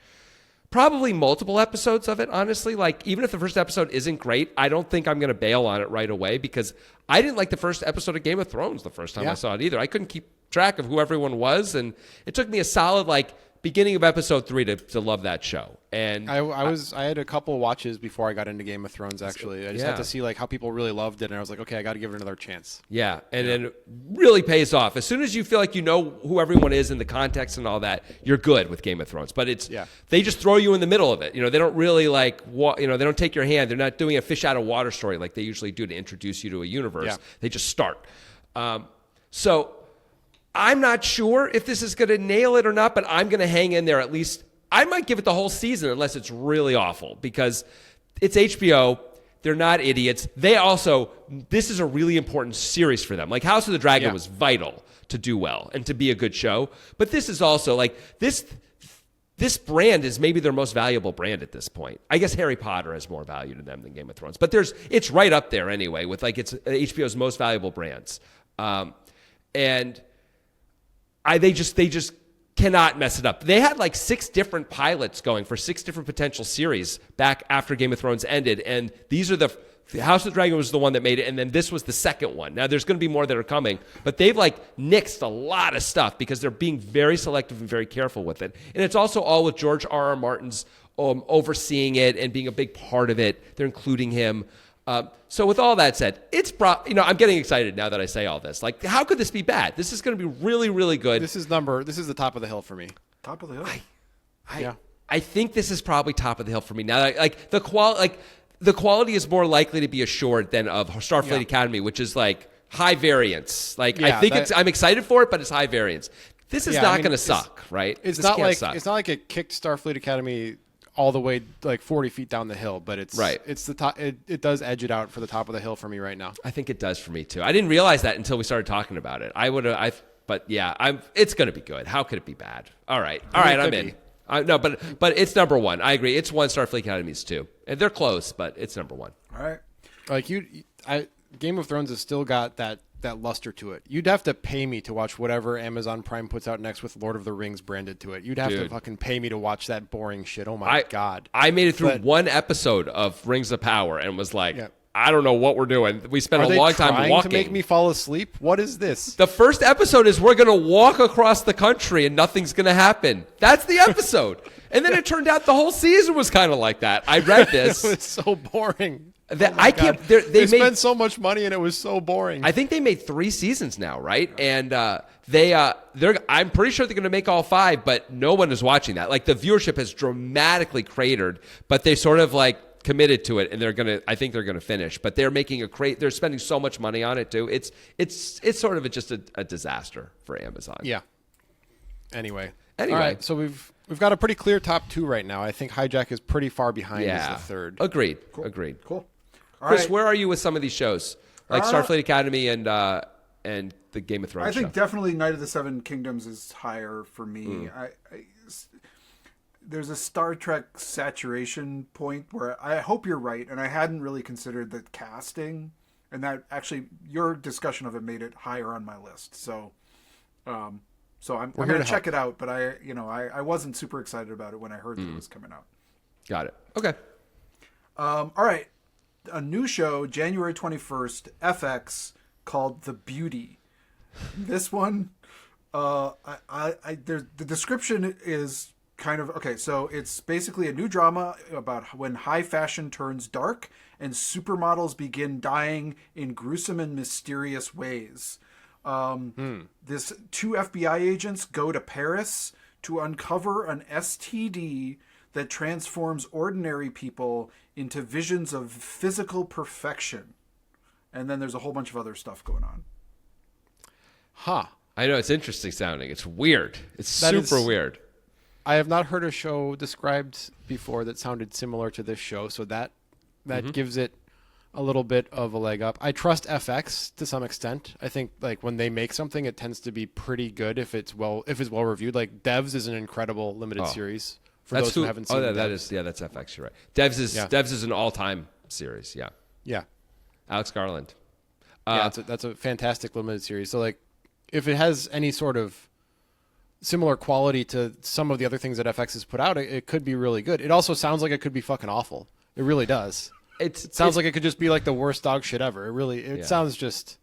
probably multiple episodes of it, honestly. Like, even if the first episode isn't great, I don't think I'm going to bail on it right away, because I didn't like the first episode of Game of Thrones the first time I saw it either. I couldn't keep track of who everyone was, and it took me a solid, like, beginning of episode 3 to love that show. And I had a couple watches before I got into Game of Thrones. Actually, I just had to see like how people really loved it, and I was like, okay, I got to give it another chance. yeah, and then it really pays off. As soon as you feel like you know who everyone is and the context and all that, you're good with Game of Thrones. But they just throw you in the middle of it. They don't really they don't take your hand. They're not doing a fish out of water story like they usually do to introduce you to a universe. Yeah. They just start. So I'm not sure if this is going to nail it or not, but I'm going to hang in there at least. I might give it the whole season unless it's really awful because it's HBO. They're not idiots. This is a really important series for them. Like House of the Dragon was vital to do well and to be a good show. But this is also like this brand is maybe their most valuable brand at this point. I guess Harry Potter has more value to them than Game of Thrones. But it's right up there anyway with like it's HBO's most valuable brands. And they just cannot mess it up. They had like 6 different pilots going for 6 different potential series back after Game of Thrones ended, and these are the House of the Dragon was the one that made it, and then this was the second one. Now there's going to be more that are coming, but they've like nixed a lot of stuff because they're being very selective and very careful with it. And it's also all with George R.R. Martin's overseeing it and being a big part of it. They're including him. So with all that said, I'm getting excited now that I say all this. Like, how could this be bad? This is going to be really, really good. This is the top of the hill for me. Top of the hill. I think this is probably top of the hill for me now. Like the quality is more likely to be assured than of Starfleet Academy, which is like high variance. Like I think I'm excited for it, but it's high variance. This is not going to suck, right? It's not like it kicked Starfleet Academy all the way like 40 feet down the hill, but it's the top. It does edge it out for the top of the hill for me right now. I think it does for me too. I didn't realize that until we started talking about it. But yeah, it's going to be good. How could it be bad? All right, I'm in. No, but it's number one. I agree. It's one. Starfleet Academy's 2, and they're close, but it's number 1. All right. Like Game of Thrones has still got that luster to it. You'd have to pay me to watch whatever Amazon Prime puts out next with Lord of the Rings branded to it. You'd have to fucking pay me to watch that boring shit. Oh my God. I made it through one episode of Rings of Power and was like, I don't know what we're doing. We spent a long time walking. To make me fall asleep? What is this? The first episode is we're going to walk across the country and nothing's going to happen. That's the episode. And then it turned out the whole season was kind of like that. I read this. It was so boring. I can't. They spent so much money and it was so boring. I think they made 3 seasons now, right? And I'm pretty sure they're going to make all 5, but no one is watching that. Like the viewership has dramatically cratered, but they sort of like committed to it, and I think they're gonna finish. But they're making they're spending so much money on it too. It's sort of just a disaster for Amazon. Yeah. Anyway. All right, so we've got a pretty clear top 2 right now. I think Hijack is pretty far behind as the third. Agreed. Cool. All Chris, right. Where are you with some of these shows, like Starfleet Academy and the Game of Thrones? I think definitely Night of the Seven Kingdoms is higher for me. There's a Star Trek saturation point where I hope you're right, and I hadn't really considered the casting, and that actually your discussion of it made it higher on my list. So, I'm going to check it out, but I wasn't super excited about it when I heard that it was coming out. Got it. Okay. All right. A new show, January 21st, FX, called The Beauty. This one, the description is kind of okay. So it's basically a new drama about when high fashion turns dark and supermodels begin dying in gruesome and mysterious ways. This 2 FBI agents go to Paris to uncover an STD that transforms ordinary people into visions of physical perfection. And then there's a whole bunch of other stuff going on. Huh. I know, it's interesting sounding. It's weird. It's super weird. I have not heard a show described before that sounded similar to this show, so that gives it a little bit of a leg up. I trust FX to some extent. I think like when they make something, it tends to be pretty good if it's well reviewed. Like Devs is an incredible limited series. For those who haven't seen that's FX. You're right. Devs is an all-time series. Yeah. Alex Garland. That's a fantastic limited series. So like, if it has any sort of similar quality to some of the other things that FX has put out, it could be really good. It also sounds like it could be fucking awful. It really does. It sounds like it could just be like the worst dog shit ever. It sounds just,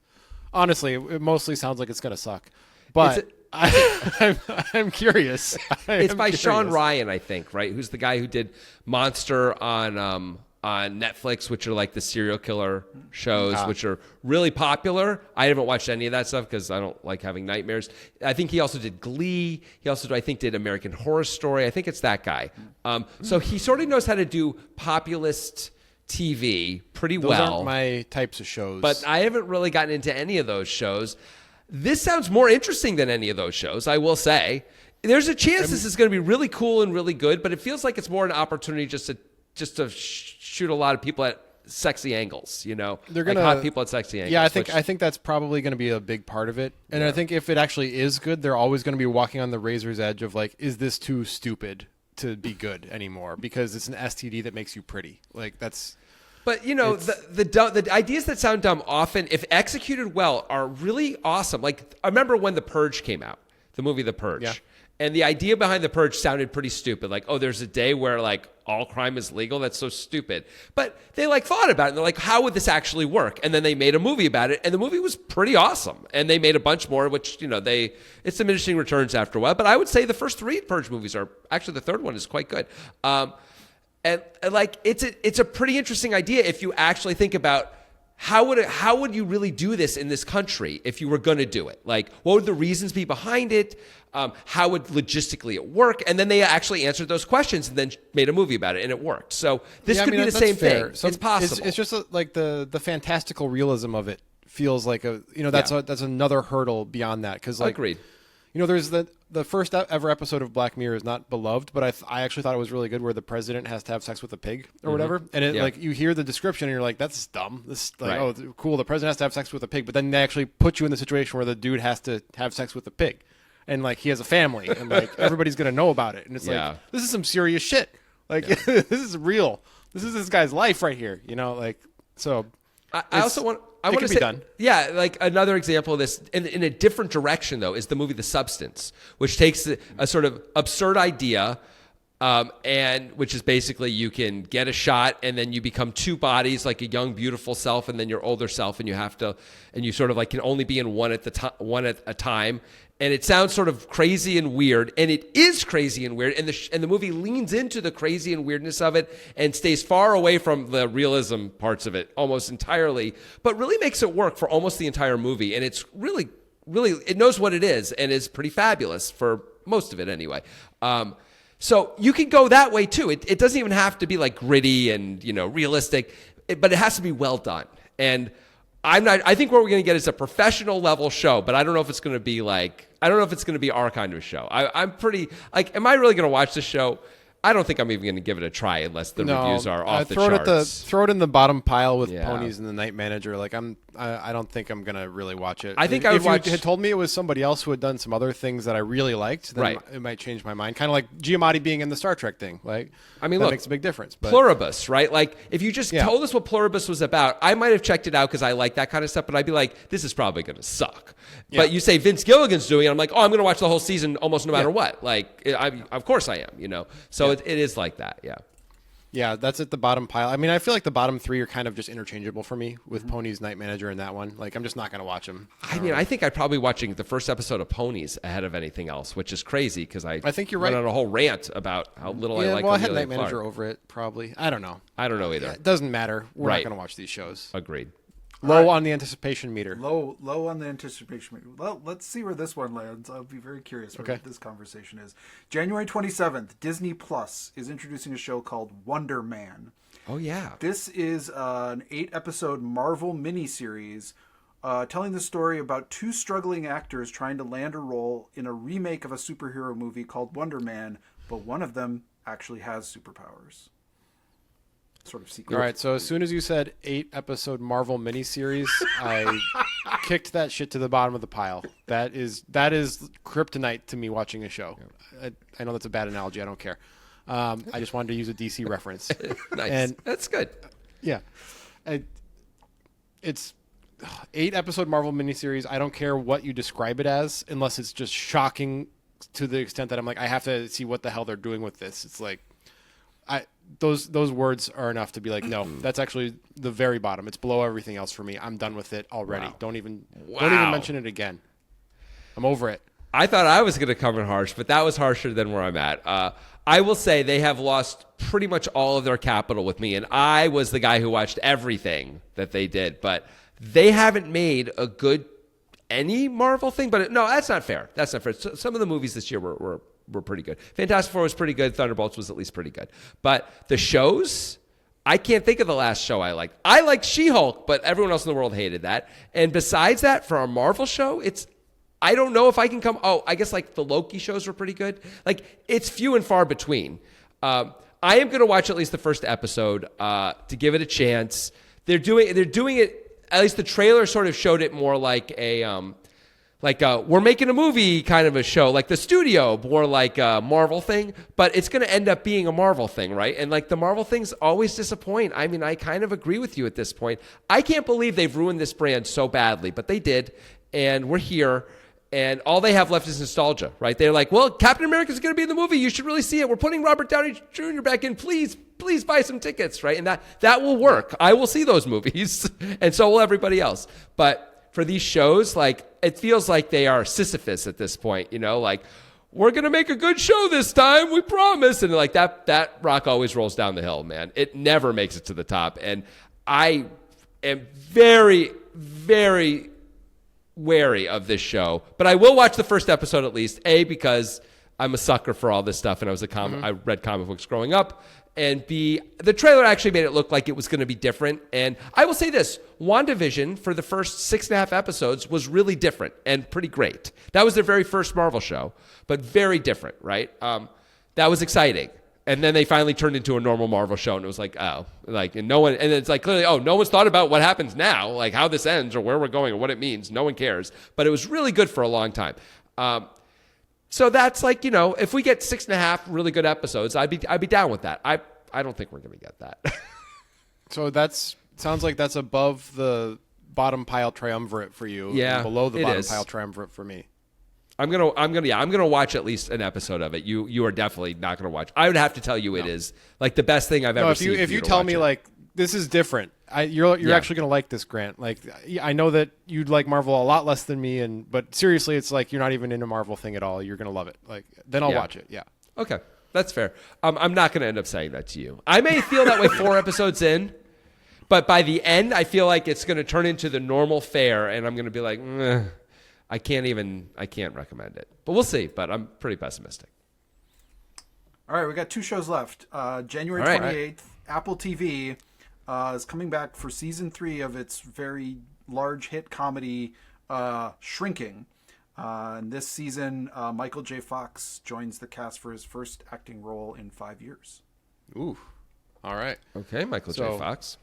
honestly, it mostly sounds like it's gonna suck. But I'm curious. It's by Sean Ryan, I think, right? Who's the guy who did Monster on Netflix, which are like the serial killer shows, which are really popular. I haven't watched any of that stuff because I don't like having nightmares. I think he also did Glee. He also, I think, did American Horror Story. I think it's that guy. So he sort of knows how to do populist TV pretty Those well. aren't my types of shows. But I haven't really gotten into any of those shows. This sounds more interesting than any of those shows, I will say. There's a chance this is going to be really cool and really good, but it feels like it's more an opportunity just to shoot a lot of people at sexy angles, you know? They're gonna, like hot people at sexy angles. Yeah, I think that's probably going to be a big part of it. And I think if it actually is good, they're always going to be walking on the razor's edge of like, is this too stupid to be good anymore? Because it's an STD that makes you pretty. Like that's. But you know, the ideas that sound dumb often, if executed well, are really awesome. Like I remember when The Purge came out, the movie The Purge. Yeah. And the idea behind The Purge sounded pretty stupid. Like, oh, there's a day where like all crime is legal. That's so stupid. But they like thought about it. And they're like, how would this actually work? And then they made a movie about it. And the movie was pretty awesome. And they made a bunch more, which, you know, it's diminishing returns after a while. But I would say the first 3 Purge movies are actually, the third one is quite good. And like, it's a pretty interesting idea if you actually think about how would you really do this in this country if you were going to do it? Like, what would the reasons be behind it? How would logistically it work? And then they actually answered those questions and then made a movie about it, and it worked. So this could be the same thing. It's possible. It's just like the fantastical realism of it feels like that's another hurdle beyond that. Because like, agreed. You know, there's the first ever episode of Black Mirror is not beloved, but I actually thought it was really good, where the president has to have sex with a pig or whatever, and it like you hear the description and you're like, that's dumb. This like oh cool, the president has to have sex with a pig, but then they actually put you in the situation where the dude has to have sex with a pig, and like he has a family, and like everybody's gonna know about it, and it's like this is some serious shit. Like this is real. This is this guy's life right here. You know, like so. I also want. I want to say, done. Yeah, like another example of this in a different direction, though, is the movie The Substance, which takes a sort of absurd idea, and which is basically you can get a shot and then you become 2 bodies, like a young, beautiful self, and then your older self, and you sort of like can only be in one at a time. And it sounds sort of crazy and weird, and it is crazy and weird. And the movie leans into the crazy and weirdness of it and stays far away from the realism parts of it almost entirely, but really makes it work for almost the entire movie. And it's really, really, it knows what it is and is pretty fabulous for most of it anyway. So you can go that way too. It doesn't even have to be like gritty and, you know, realistic, but it has to be well done. And I think what we're going to get is a professional level show, but I don't know if it's going to be our kind of show. I'm pretty like, am I really going to watch this show? I don't think I'm even going to give it a try unless the reviews are off the charts. Throw it in the bottom pile with Ponies and The Night Manager. Like I don't think I'm going to really watch it. I think I would watch. If you had told me it was somebody else who had done some other things that I really liked, then it might change my mind. Kind of like Giamatti being in the Star Trek thing. Like, I mean, that makes a big difference. But Pluribus, right? Like, if you just told us what Pluribus was about, I might have checked it out because I like that kind of stuff. But I'd be like, this is probably going to suck. Yeah. But you say Vince Gilligan's doing it, I'm like, oh, I'm going to watch the whole season almost no matter what. Like, of course I am. You know, so it is like that. Yeah. Yeah, that's at the bottom pile. I mean, I feel like the bottom 3 are kind of just interchangeable for me with Ponies, Night Manager, and that one. Like, I'm just not going to watch them. I mean, I think I'd probably watching the first episode of Ponies ahead of anything else, which is crazy because I think you're right. went on a whole rant about how little I like. Well, I had Night Manager over it, probably. I don't know. I don't know either. It doesn't matter. We're not going to watch these shows. Agreed. Low on the anticipation meter. Low on the anticipation meter. Well, let's see where this one lands. I'll be very curious what this conversation is. January 27th, Disney Plus is introducing a show called Wonder Man. Oh, yeah. This is an 8-episode Marvel miniseries telling the story about 2 struggling actors trying to land a role in a remake of a superhero movie called Wonder Man, but one of them actually has superpowers. Sort of secret. All right, so as soon as you said 8-episode Marvel miniseries, I kicked that shit to the bottom of the pile. That is kryptonite to me watching a show. I know that's a bad analogy. I don't care. I just wanted to use a DC reference. Nice. And that's good. Yeah. It's 8-episode Marvel miniseries. I don't care what you describe it as, unless it's just shocking to the extent that I'm like, I have to see what the hell they're doing with this. It's like, those words are enough to be like, no, that's actually the very bottom. It's below everything else for me. I'm done with it already. Wow. Don't even mention it again. I'm over it. I thought I was going to come in harsh, but that was harsher than where I'm at. I will say they have lost pretty much all of their capital with me, and I was the guy who watched everything that they did, but they haven't made a good any Marvel thing. But no, that's not fair. That's not fair. So, some of the movies this year were pretty good. Fantastic Four was pretty good. Thunderbolts was at least pretty good. But the shows, I can't think of the last show I liked. I liked She-Hulk, but everyone else in the world hated that. And besides that, for a Marvel show, I don't know if I can come. Oh, I guess like the Loki shows were pretty good. Like it's few and far between. I am going to watch at least the first episode to give it a chance. They're doing it. At least the trailer sort of showed it more like we're making a movie kind of a show, like the studio, more like a Marvel thing. But it's going to end up being a Marvel thing, right? And like the Marvel things always disappoint. I mean, I kind of agree with you at this point. I can't believe they've ruined this brand so badly, but they did, and we're here. And all they have left is nostalgia, right? They're like, well, Captain America's going to be in the movie. You should really see it. We're putting Robert Downey Jr. back in. Please buy some tickets, right? And that will work. I will see those movies, and so will everybody else. But for these shows, like, it feels like they are Sisyphus at this point, like, we're going to make a good show this time, we promise. And like that rock always rolls down the hill, man. It never makes it to the top. And I am very, very wary of this show, but I will watch the first episode at least. A, because I'm a sucker for all this stuff, and I read comic books growing up, and B, the trailer actually made it look like it was going to be different. And I will say this: WandaVision for the first 6.5 episodes was really different and pretty great. That was their very first Marvel show, but very different, right? That was exciting. And then they finally turned into a normal Marvel show, and it was like, and it's like clearly, no one's thought about what happens now, like how this ends or where we're going or what it means. No one cares. But it was really good for a long time. So that's like, if we get 6.5 really good episodes, I'd be down with that. I don't think we're going to get that. So sounds like that's above the bottom pile triumvirate for you. Yeah, and below the bottom is. Pile triumvirate for me. I'm gonna watch at least an episode of it. You are definitely not gonna watch. I would have to tell you it is like the best thing I've ever seen. If you tell me like this is different, you're actually gonna like this, Grant. Like I know that you'd like Marvel a lot less than me, but seriously, it's like you're not even into Marvel thing at all. You're gonna love it. Like then I'll watch it. Yeah. Okay, that's fair. I'm not gonna end up saying that to you. I may feel that way 4 episodes in, but by the end, I feel like it's gonna turn into the normal fare, and I'm gonna be like. I can't recommend it. But we'll see. But I'm pretty pessimistic. All right, we got 2 shows left. January 28th, Apple TV is coming back for season 3 of its very large hit comedy, Shrinking. And this season, Michael J. Fox joins the cast for his first acting role in 5 years. Ooh. All right. Okay, Michael J. Fox.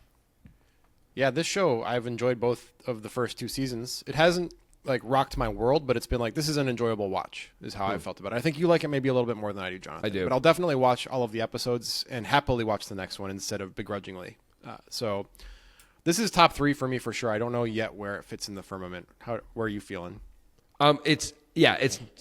Yeah, this show, I've enjoyed both of the first 2 seasons. It hasn't like rocked my world, but it's been like, this is an enjoyable watch is how I felt about it. I think you like it maybe a little bit more than I do, Jonathan. I do. But I'll definitely watch all of the episodes and happily watch the next one instead of begrudgingly. So this is top 3 for me for sure. I don't know yet where it fits in the firmament. Where are you feeling? It's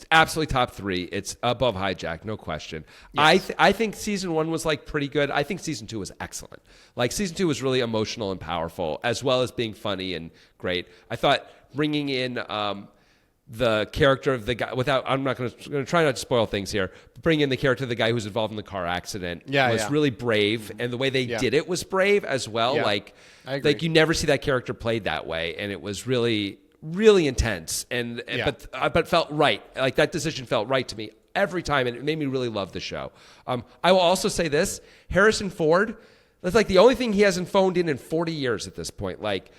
absolutely top 3. It's above Hijack, no question. Yes. I think season 1 was like pretty good. I think season 2 was excellent. Like season 2 was really emotional and powerful, as well as being funny and great. I thought bringing in the character of the guy I'm going to try not to spoil things here. Bring in the character of the guy who's involved in the car accident was really brave, and the way they did it was brave as well. Yeah, like I agree. like you never see that character played that way, and it was really really intense but felt right. Like that decision felt right to me every time, and it made me really love the show. I will also say this: Harrison Ford. That's like the only thing he hasn't phoned in 40 years at this point. Like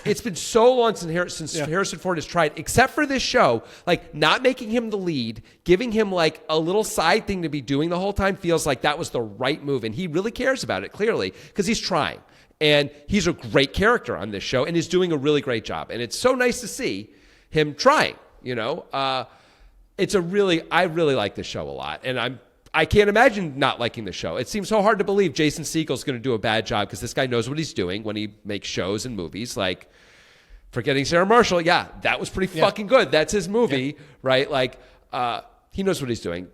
it's been so long since Harrison Ford has tried, except for this show, like not making him the lead, giving him like a little side thing to be doing the whole time feels like that was the right move. And he really cares about it, clearly, because he's trying. And he's a great character on this show and is doing a really great job. And it's so nice to see him trying, I really like this show a lot. And I can't imagine not liking the show. It seems so hard to believe Jason Segel's going to do a bad job because this guy knows what he's doing when he makes shows and movies. Like, Forgetting Sarah Marshall, that was pretty fucking good. That's his movie, right? Like, he knows what he's doing.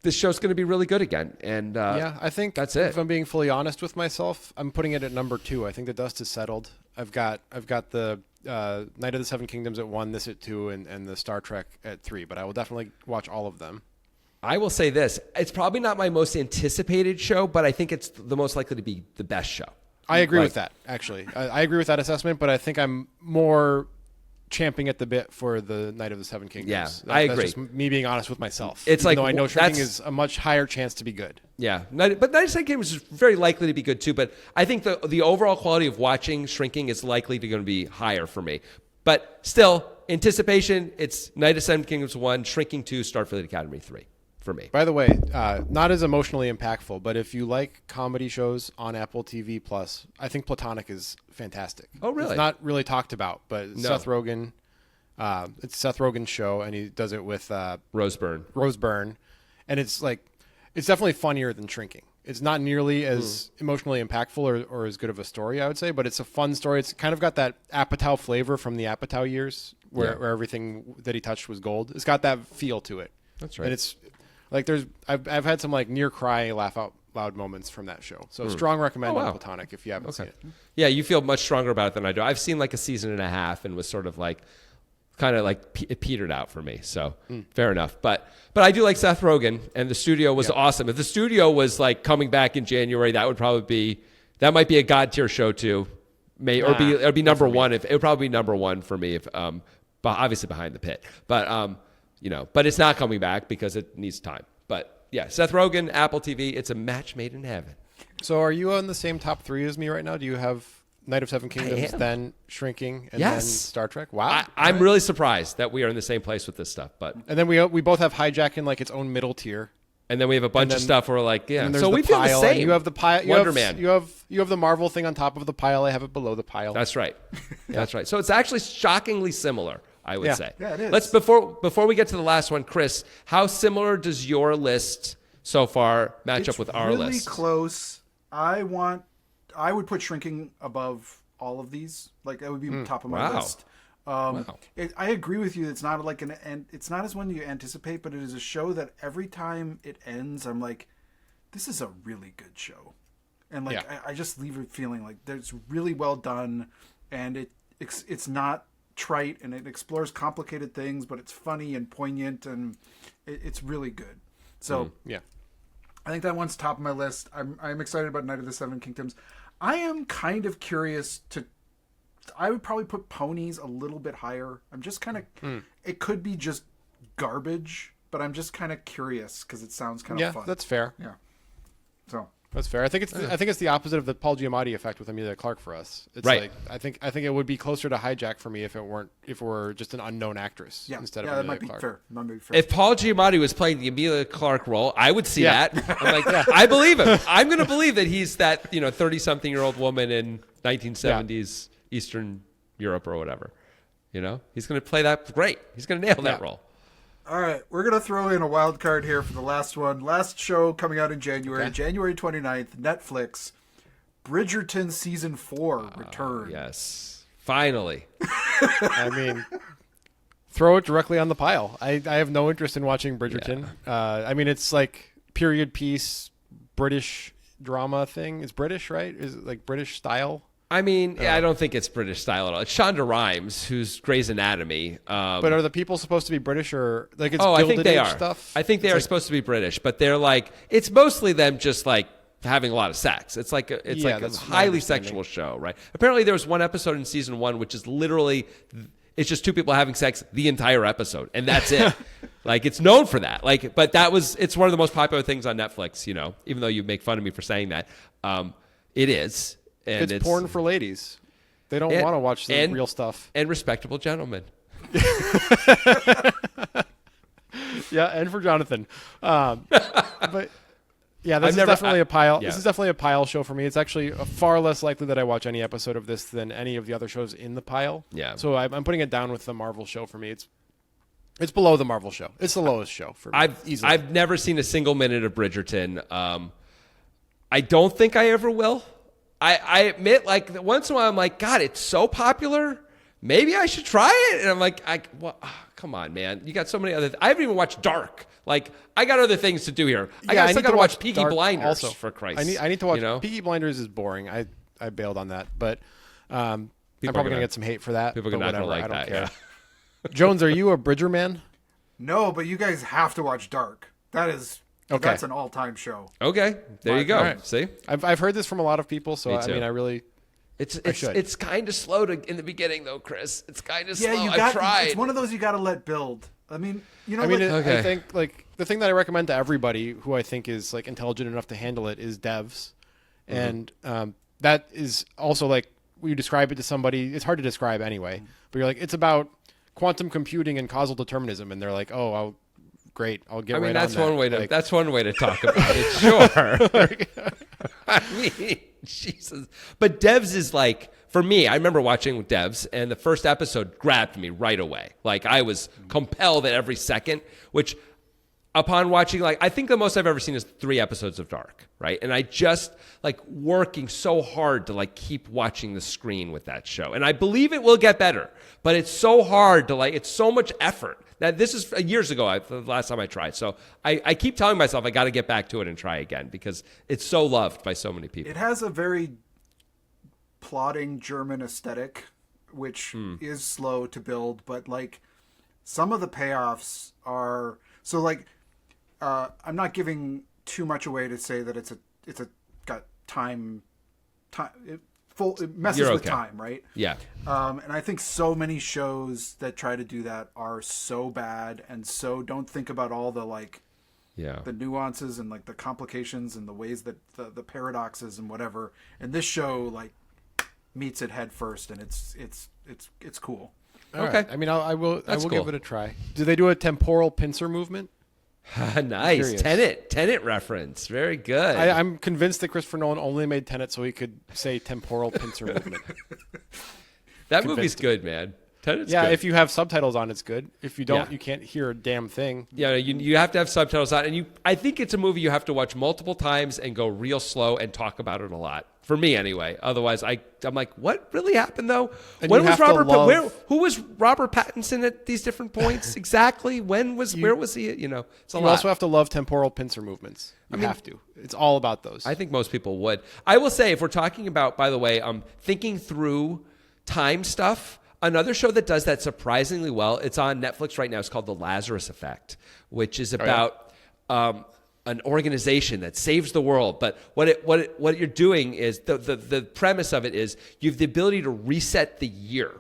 This show's going to be really good again. And I think that's it. If I'm being fully honest with myself, I'm putting it at number 2. I think the dust has settled. I've got the Night of the Seven Kingdoms at 1, this at 2, and the Star Trek at 3. But I will definitely watch all of them. I will say this. It's probably not my most anticipated show, but I think it's the most likely to be the best show. I agree with that, actually. I agree with that assessment, but I think I'm more champing at the bit for the Night of the Seven Kingdoms. Yeah, I agree. That's just me being honest with myself. It's Even like, though I know Shrinking that's- is a much higher chance to be good. Yeah, but 97 Kingdoms is very likely to be good too. But I think the overall quality of watching Shrinking is likely to going to be higher for me. But still, anticipation, it's Night of Seven Kingdoms 1, Shrinking 2, Starfleet Academy 3 for me. By the way, not as emotionally impactful, but if you like comedy shows on Apple TV Plus, I think Platonic is fantastic. Oh, really? It's not really talked about, but No. Seth Rogen. It's Seth Rogen's show, and he does it with Rose Byrne. Rose Byrne, and it's definitely funnier than Shrinking. It's not nearly as emotionally impactful or as good of a story, I would say, but it's a fun story. It's kind of got that Apatow flavor from the Apatow years, where everything that he touched was gold. It's got that feel to it. That's right. And it's like I've had some like near cry, laugh out loud moments from that show. So strong recommend on Platonic if you haven't seen it. Yeah, you feel much stronger about it than I do. I've seen like a season and a half and was sort of like, kind of like it petered out for me. So fair enough. But I do like Seth Rogen, and the studio was awesome. If the studio was like coming back in January, that might be a god tier show too. It'd be number one. It would probably be number one for me if but obviously behind the Pit. But but it's not coming back because it needs time. But yeah, Seth Rogen, Apple TV, it's a match made in heaven. So are you on the same top 3 as me right now? Do you have Night of Seven Kingdoms, then Shrinking, and then Star Trek? Wow. I'm really surprised that we are in the same place with this stuff. But and then we both have Hijack in like its own middle tier. And then we have a bunch of stuff where we're like, yeah. And So we feel the pile, same. You have the pile. Wonder Man. You have the Marvel thing on top of the pile. I have it below the pile. That's right. That's right. So it's actually shockingly similar, I would say. Yeah, it is. Let's before we get to the last one, Chris, how similar does your list so far match up with our really list? Close. I would put Shrinking above all of these. Like that would be top of my Wow. list. I agree with you. It's not like it's not as one you anticipate, but it is a show that every time it ends, I'm like, this is a really good show, and like I just leave it feeling like it's really well done, and it's not trite, and it explores complicated things, but it's funny and poignant, and it's really good. So I think that one's top of my list. I'm excited about Night of the Seven Kingdoms. I am kind of curious I would probably put Ponies a little bit higher. I'm just kind of, it could be just garbage, but I'm just kind of curious because it sounds kind of fun. Yeah, that's fair. Yeah. So that's fair. I think it's the opposite of the Paul Giamatti effect with Emilia Clarke for us. It's Right. like I think it would be closer to Hijack for me if it were just an unknown actress instead of that Emilia might be Clarke. fair. That might be fair. If Paul Giamatti was playing the Emilia Clarke role, I would see that. I'm like, I believe him. I'm going to believe that he's that 30-something-year-old woman in 1970s Eastern Europe or whatever. He's going to play that great. He's going to nail that role. All right, we're going to throw in a wild card here for the last one. Last show coming out in January, January 29th, Netflix. Bridgerton Season 4 return. Yes. Finally. I mean, throw it directly on the pile. I have no interest in watching Bridgerton. I mean, it's like period piece British drama thing. It's British, right? Is it like British style? I mean, I don't think it's British style at all. It's Shonda Rhimes, who's Grey's Anatomy. But are the people supposed to be British or like it's I Gilded think they Age are. stuff? I think they are supposed to be British, but they're like, it's mostly them just like having a lot of sex. It's like a that's my highly understanding. sexual show, right? Apparently there was one episode in season 1 which is literally, it's just two people having sex the entire episode, and that's it. Like, it's known for that. Like, but it's one of the most popular things on Netflix, even though you make fun of me for saying that. It is. And it's porn for ladies. They don't want to watch the real stuff. And respectable gentlemen. Yeah, and for Jonathan. But yeah, this is definitely a pile. Yeah. This is definitely a pile show for me. It's actually far less likely that I watch any episode of this than any of the other shows in the pile. Yeah. So I'm putting it down with the Marvel show for me. It's below the Marvel show. It's the lowest show for me. I've never seen a single minute of Bridgerton. I don't think I ever will. I admit, like, once in a while, I'm like, God, it's so popular. Maybe I should try it. And I'm like, come on, man. You got so many other. I haven't even watched Dark. Like, I got other things to do here. I still got to watch Peaky Dark Blinders, also. for Christ. I need to watch. Peaky Blinders is boring. I bailed on that, but I'm probably gonna get some hate for that. People are but not gonna whatever, like I don't that. care. Yeah. Jones, are you a Bridger man? No, but you guys have to watch Dark. That's an all-time show. Okay, there you go. All right. See, I've heard this from a lot of people, so I too. mean, I really. it's kind of slow in the beginning though, Chris. It's kind of Yeah, slow. I tried. It's one of those you got to let build. I mean, Okay. I think like the thing that I recommend to everybody who I think is like intelligent enough to handle it is devs, and that is also like when you describe it to somebody, it's hard to describe anyway. But you're like, it's about quantum computing and causal determinism, and they're like, oh, great, I'll get. I mean, right that's on that. one way to Like, that's one way to talk about it. Sure. I mean, Jesus. But Devs is like, for me, I remember watching Devs, and the first episode grabbed me right away. Like I was compelled at every second. Which, upon watching, like I think the most I've ever seen is 3 episodes of Dark, right? And I just like working so hard to like keep watching the screen with that show, and I believe it will get better. But it's so hard to like, it's so much effort. That this is years ago, the last time I tried. So I keep telling myself I got to get back to it and try again because it's so loved by so many people. It has a very plodding German aesthetic, which is slow to build, but like some of the payoffs are so like I'm not giving too much away to say that it's a got time it messes You're with okay. time, right? Yeah. And I think so many shows that try to do that are so bad and so don't think about all the like the nuances and like the complications and the ways that the paradoxes and whatever. And this show like meets it head first, and it's cool. all Okay. right. I mean, I will That's give cool. it a try. Do they do a temporal pincer movement? Nice. Curious. Tenet reference. Very good. I'm convinced that Christopher Nolan only made Tenet so he could say temporal pincer movement. that movie's good, man. Tenet's Yeah, good. if you have subtitles on, it's good. If you don't, Yeah. you can't hear a damn thing. Yeah, you have to have subtitles on, and I think it's a movie you have to watch multiple times and go real slow and talk about it a lot. For me, anyway. Otherwise, I'm like, what really happened though? And When you was have to Robert? love- Who was Robert Pattinson at these different points exactly? Where was he? You know, it's a You lot. also have to love temporal pincer movements. You have to. It's all about those. I think most people would. I will say, if we're talking about, by the way, thinking through time stuff, another show that does that surprisingly well, it's on Netflix right now, it's called The Lazarus Effect, which is about an organization that saves the world. But what you're doing is, the premise of it is you have the ability to reset the year.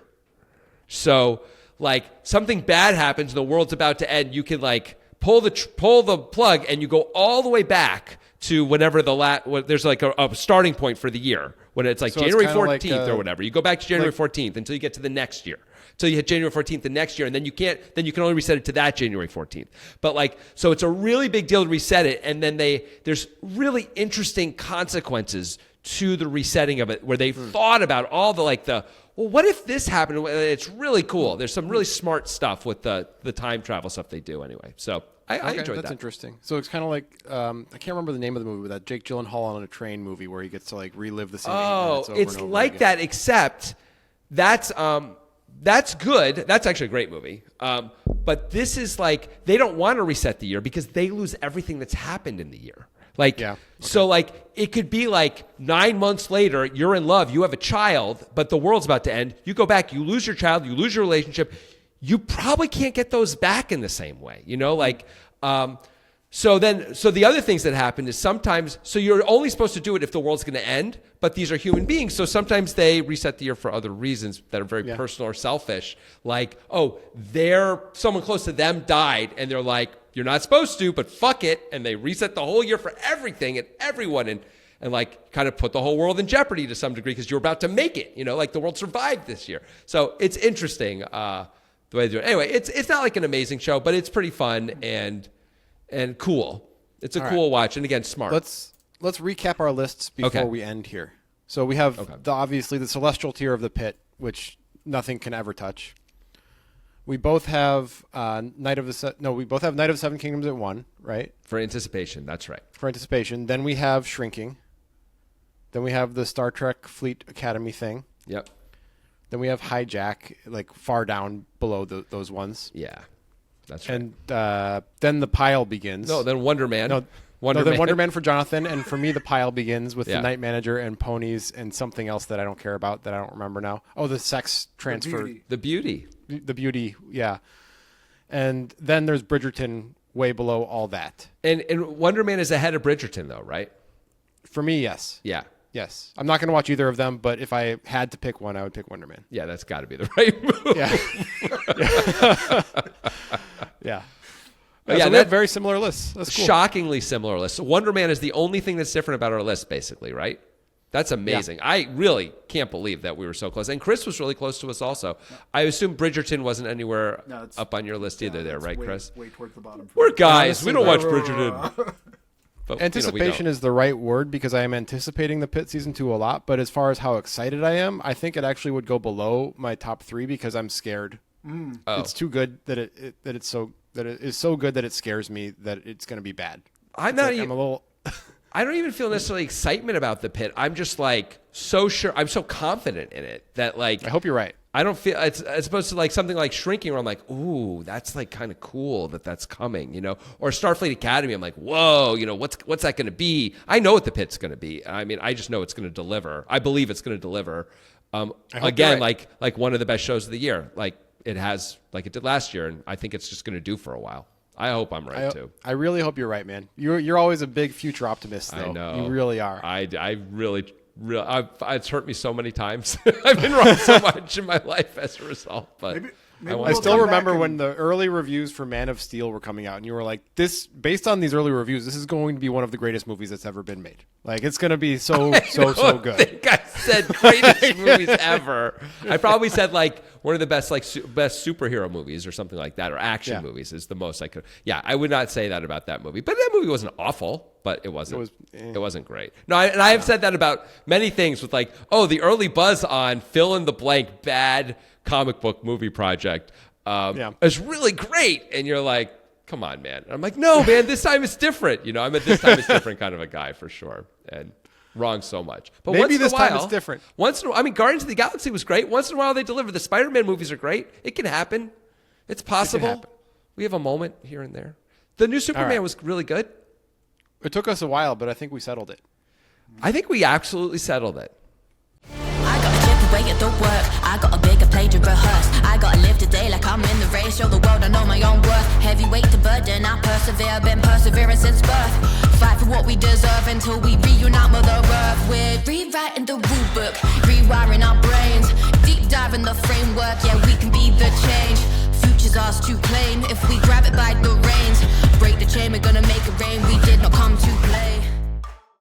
So, like, something bad happens and the world's about to end, you can, like, pull the plug and you go all the way back to whenever there's like a starting point for the year, when it's like So it's January kinda 14th like, or whatever. You go back to January 14th until you get to the next year. Until you hit January 14th the next year, and then you can only reset it to that January 14th. But like, so it's a really big deal to reset it, and then there's really interesting consequences to the resetting of it, where they've thought about all well, what if this happened? It's really cool. There's some really smart stuff with the time travel stuff they do anyway. So I enjoyed that's that. interesting. So it's kind of like I can't remember the name of the movie, but that Jake Gyllenhaal on a train movie where he gets to like relive the same 8 minutes over It's and over like again. that, except that's good. That's actually a great movie. But this is like, they don't want to reset the year because they lose everything that's happened in the year. Like, Yeah, okay. So like, it could be like 9 months later, you're in love, you have a child, but the world's about to end. You go back, you lose your child, you lose your relationship. You probably can't get those back in the same way, you know, like, so the other things that happen is sometimes, so you're only supposed to do it if the world's going to end, but these are human beings. So sometimes they reset the year for other reasons that are very personal or selfish. Like, someone close to them died and they're like, you're not supposed to, but fuck it. And they reset the whole year for everything and everyone. And like kind of put the whole world in jeopardy to some degree because you're about to make it, you know, like the world survived this year. So it's interesting the way they do it. Anyway, it's not like an amazing show, but it's pretty fun and cool. It's a cool watch, and again, smart. Let's recap our lists before we end here. So we have obviously the celestial tier of the Pit, which nothing can ever touch. We both have Night of the Seven Kingdoms at 1, right? For anticipation, that's right. For anticipation. Then we have Shrinking. Then we have the Star Trek Fleet Academy thing. Yep. Then we have Hijack, like far down below those ones. Yeah, that's right. And then the pile begins. No, then Wonder Man. No, Wonder then Man. Wonder Man for Jonathan, and for me, the pile begins with Yeah. the Night Manager and Ponies and something else that I don't care about that I don't remember now. Oh, the sex transfer, Beauty. The Beauty. the beauty, yeah. And then there's Bridgerton, way below all that. And Wonder Man is ahead of Bridgerton, though, right? For me, yes, Yeah. yes. I'm not going to watch either of them, but if I had to pick one, I would pick Wonder Man. Yeah, that's got to be the right move. Yeah, yeah. Yeah, So we that- have very similar lists. That's cool. Shockingly similar list. So Wonder Man is the only thing that's different about our list, basically, right? That's amazing. I really can't believe that we were so close. And Chris was really close to us also. I assume Bridgerton wasn't anywhere No, it's- up on your list either there, It's right, way, Chris? Way towards the bottom. We're guys. Honestly, we don't watch right. Bridgerton. But, Anticipation is the right word because I am anticipating the Pitt season 2 a lot. But as far as how excited I am, I think it actually would go below my top 3 because I'm scared. Oh. It's too good that it is so good that it scares me that it's going to be bad. I'm It's not like even. I'm a little. I don't even feel necessarily excitement about the Pit. I'm just like so sure. I'm so confident in it that like I hope you're right. I don't feel it's as opposed to like something like Shrinking where I'm like, ooh, that's like kind of cool that's coming, or Starfleet Academy. I'm like, whoa, what's that going to be? I know what the Pit's going to be. I mean, I just know it's going to deliver. I believe it's going to deliver. Again, you're right. like one of the best shows of the year, like it has, like it did last year, and I think it's just going to do for a while. I hope I'm right too. I really hope you're right, man. You're always a big future optimist, though. I know You really are. I really, it's hurt me so many times. I've been wrong so much in my life as a result. But Maybe I we'll I still come remember back when and- the early reviews for Man of Steel were coming out, and you were like, "This, based on these early reviews, this is going to be one of the greatest movies that's ever been made. Like, it's going to be so I good." think I said greatest movies ever. I probably said like one of the best best superhero movies or something like that, or action Yeah. movies is the most I could. Yeah, I would not say that about that movie, but that movie wasn't awful, but it wasn't. It wasn't great. No, I have said that about many things with like, oh, the early buzz on fill in the blank bad comic book movie project. It's really great, and you're like, come on, man. And I'm like, no, man, this time it's different. I'm a this time it's different kind of a guy for sure, and wrong so much. But Maybe once in this a while, time it's different. Guardians of the Galaxy was great. Once in a while they deliver. The Spider-Man movies are great. It can happen. It's possible. happen. We have a moment here and there. The new Superman right. was really good. It took us a while, but I think we settled it. I think we absolutely settled it. I gotta chip away at the work. I got a bigger play to rehearse. I gotta live today like I'm in the race. Show the world I know my own worth. Heavyweight to burden, I persevere. Been persevering since birth. Fight for what we deserve until we reunite Mother Earth. We're rewriting the rule book, rewiring our brains. Deep dive in the framework, yeah, we can be the change. Future's ours to claim if we grab it by the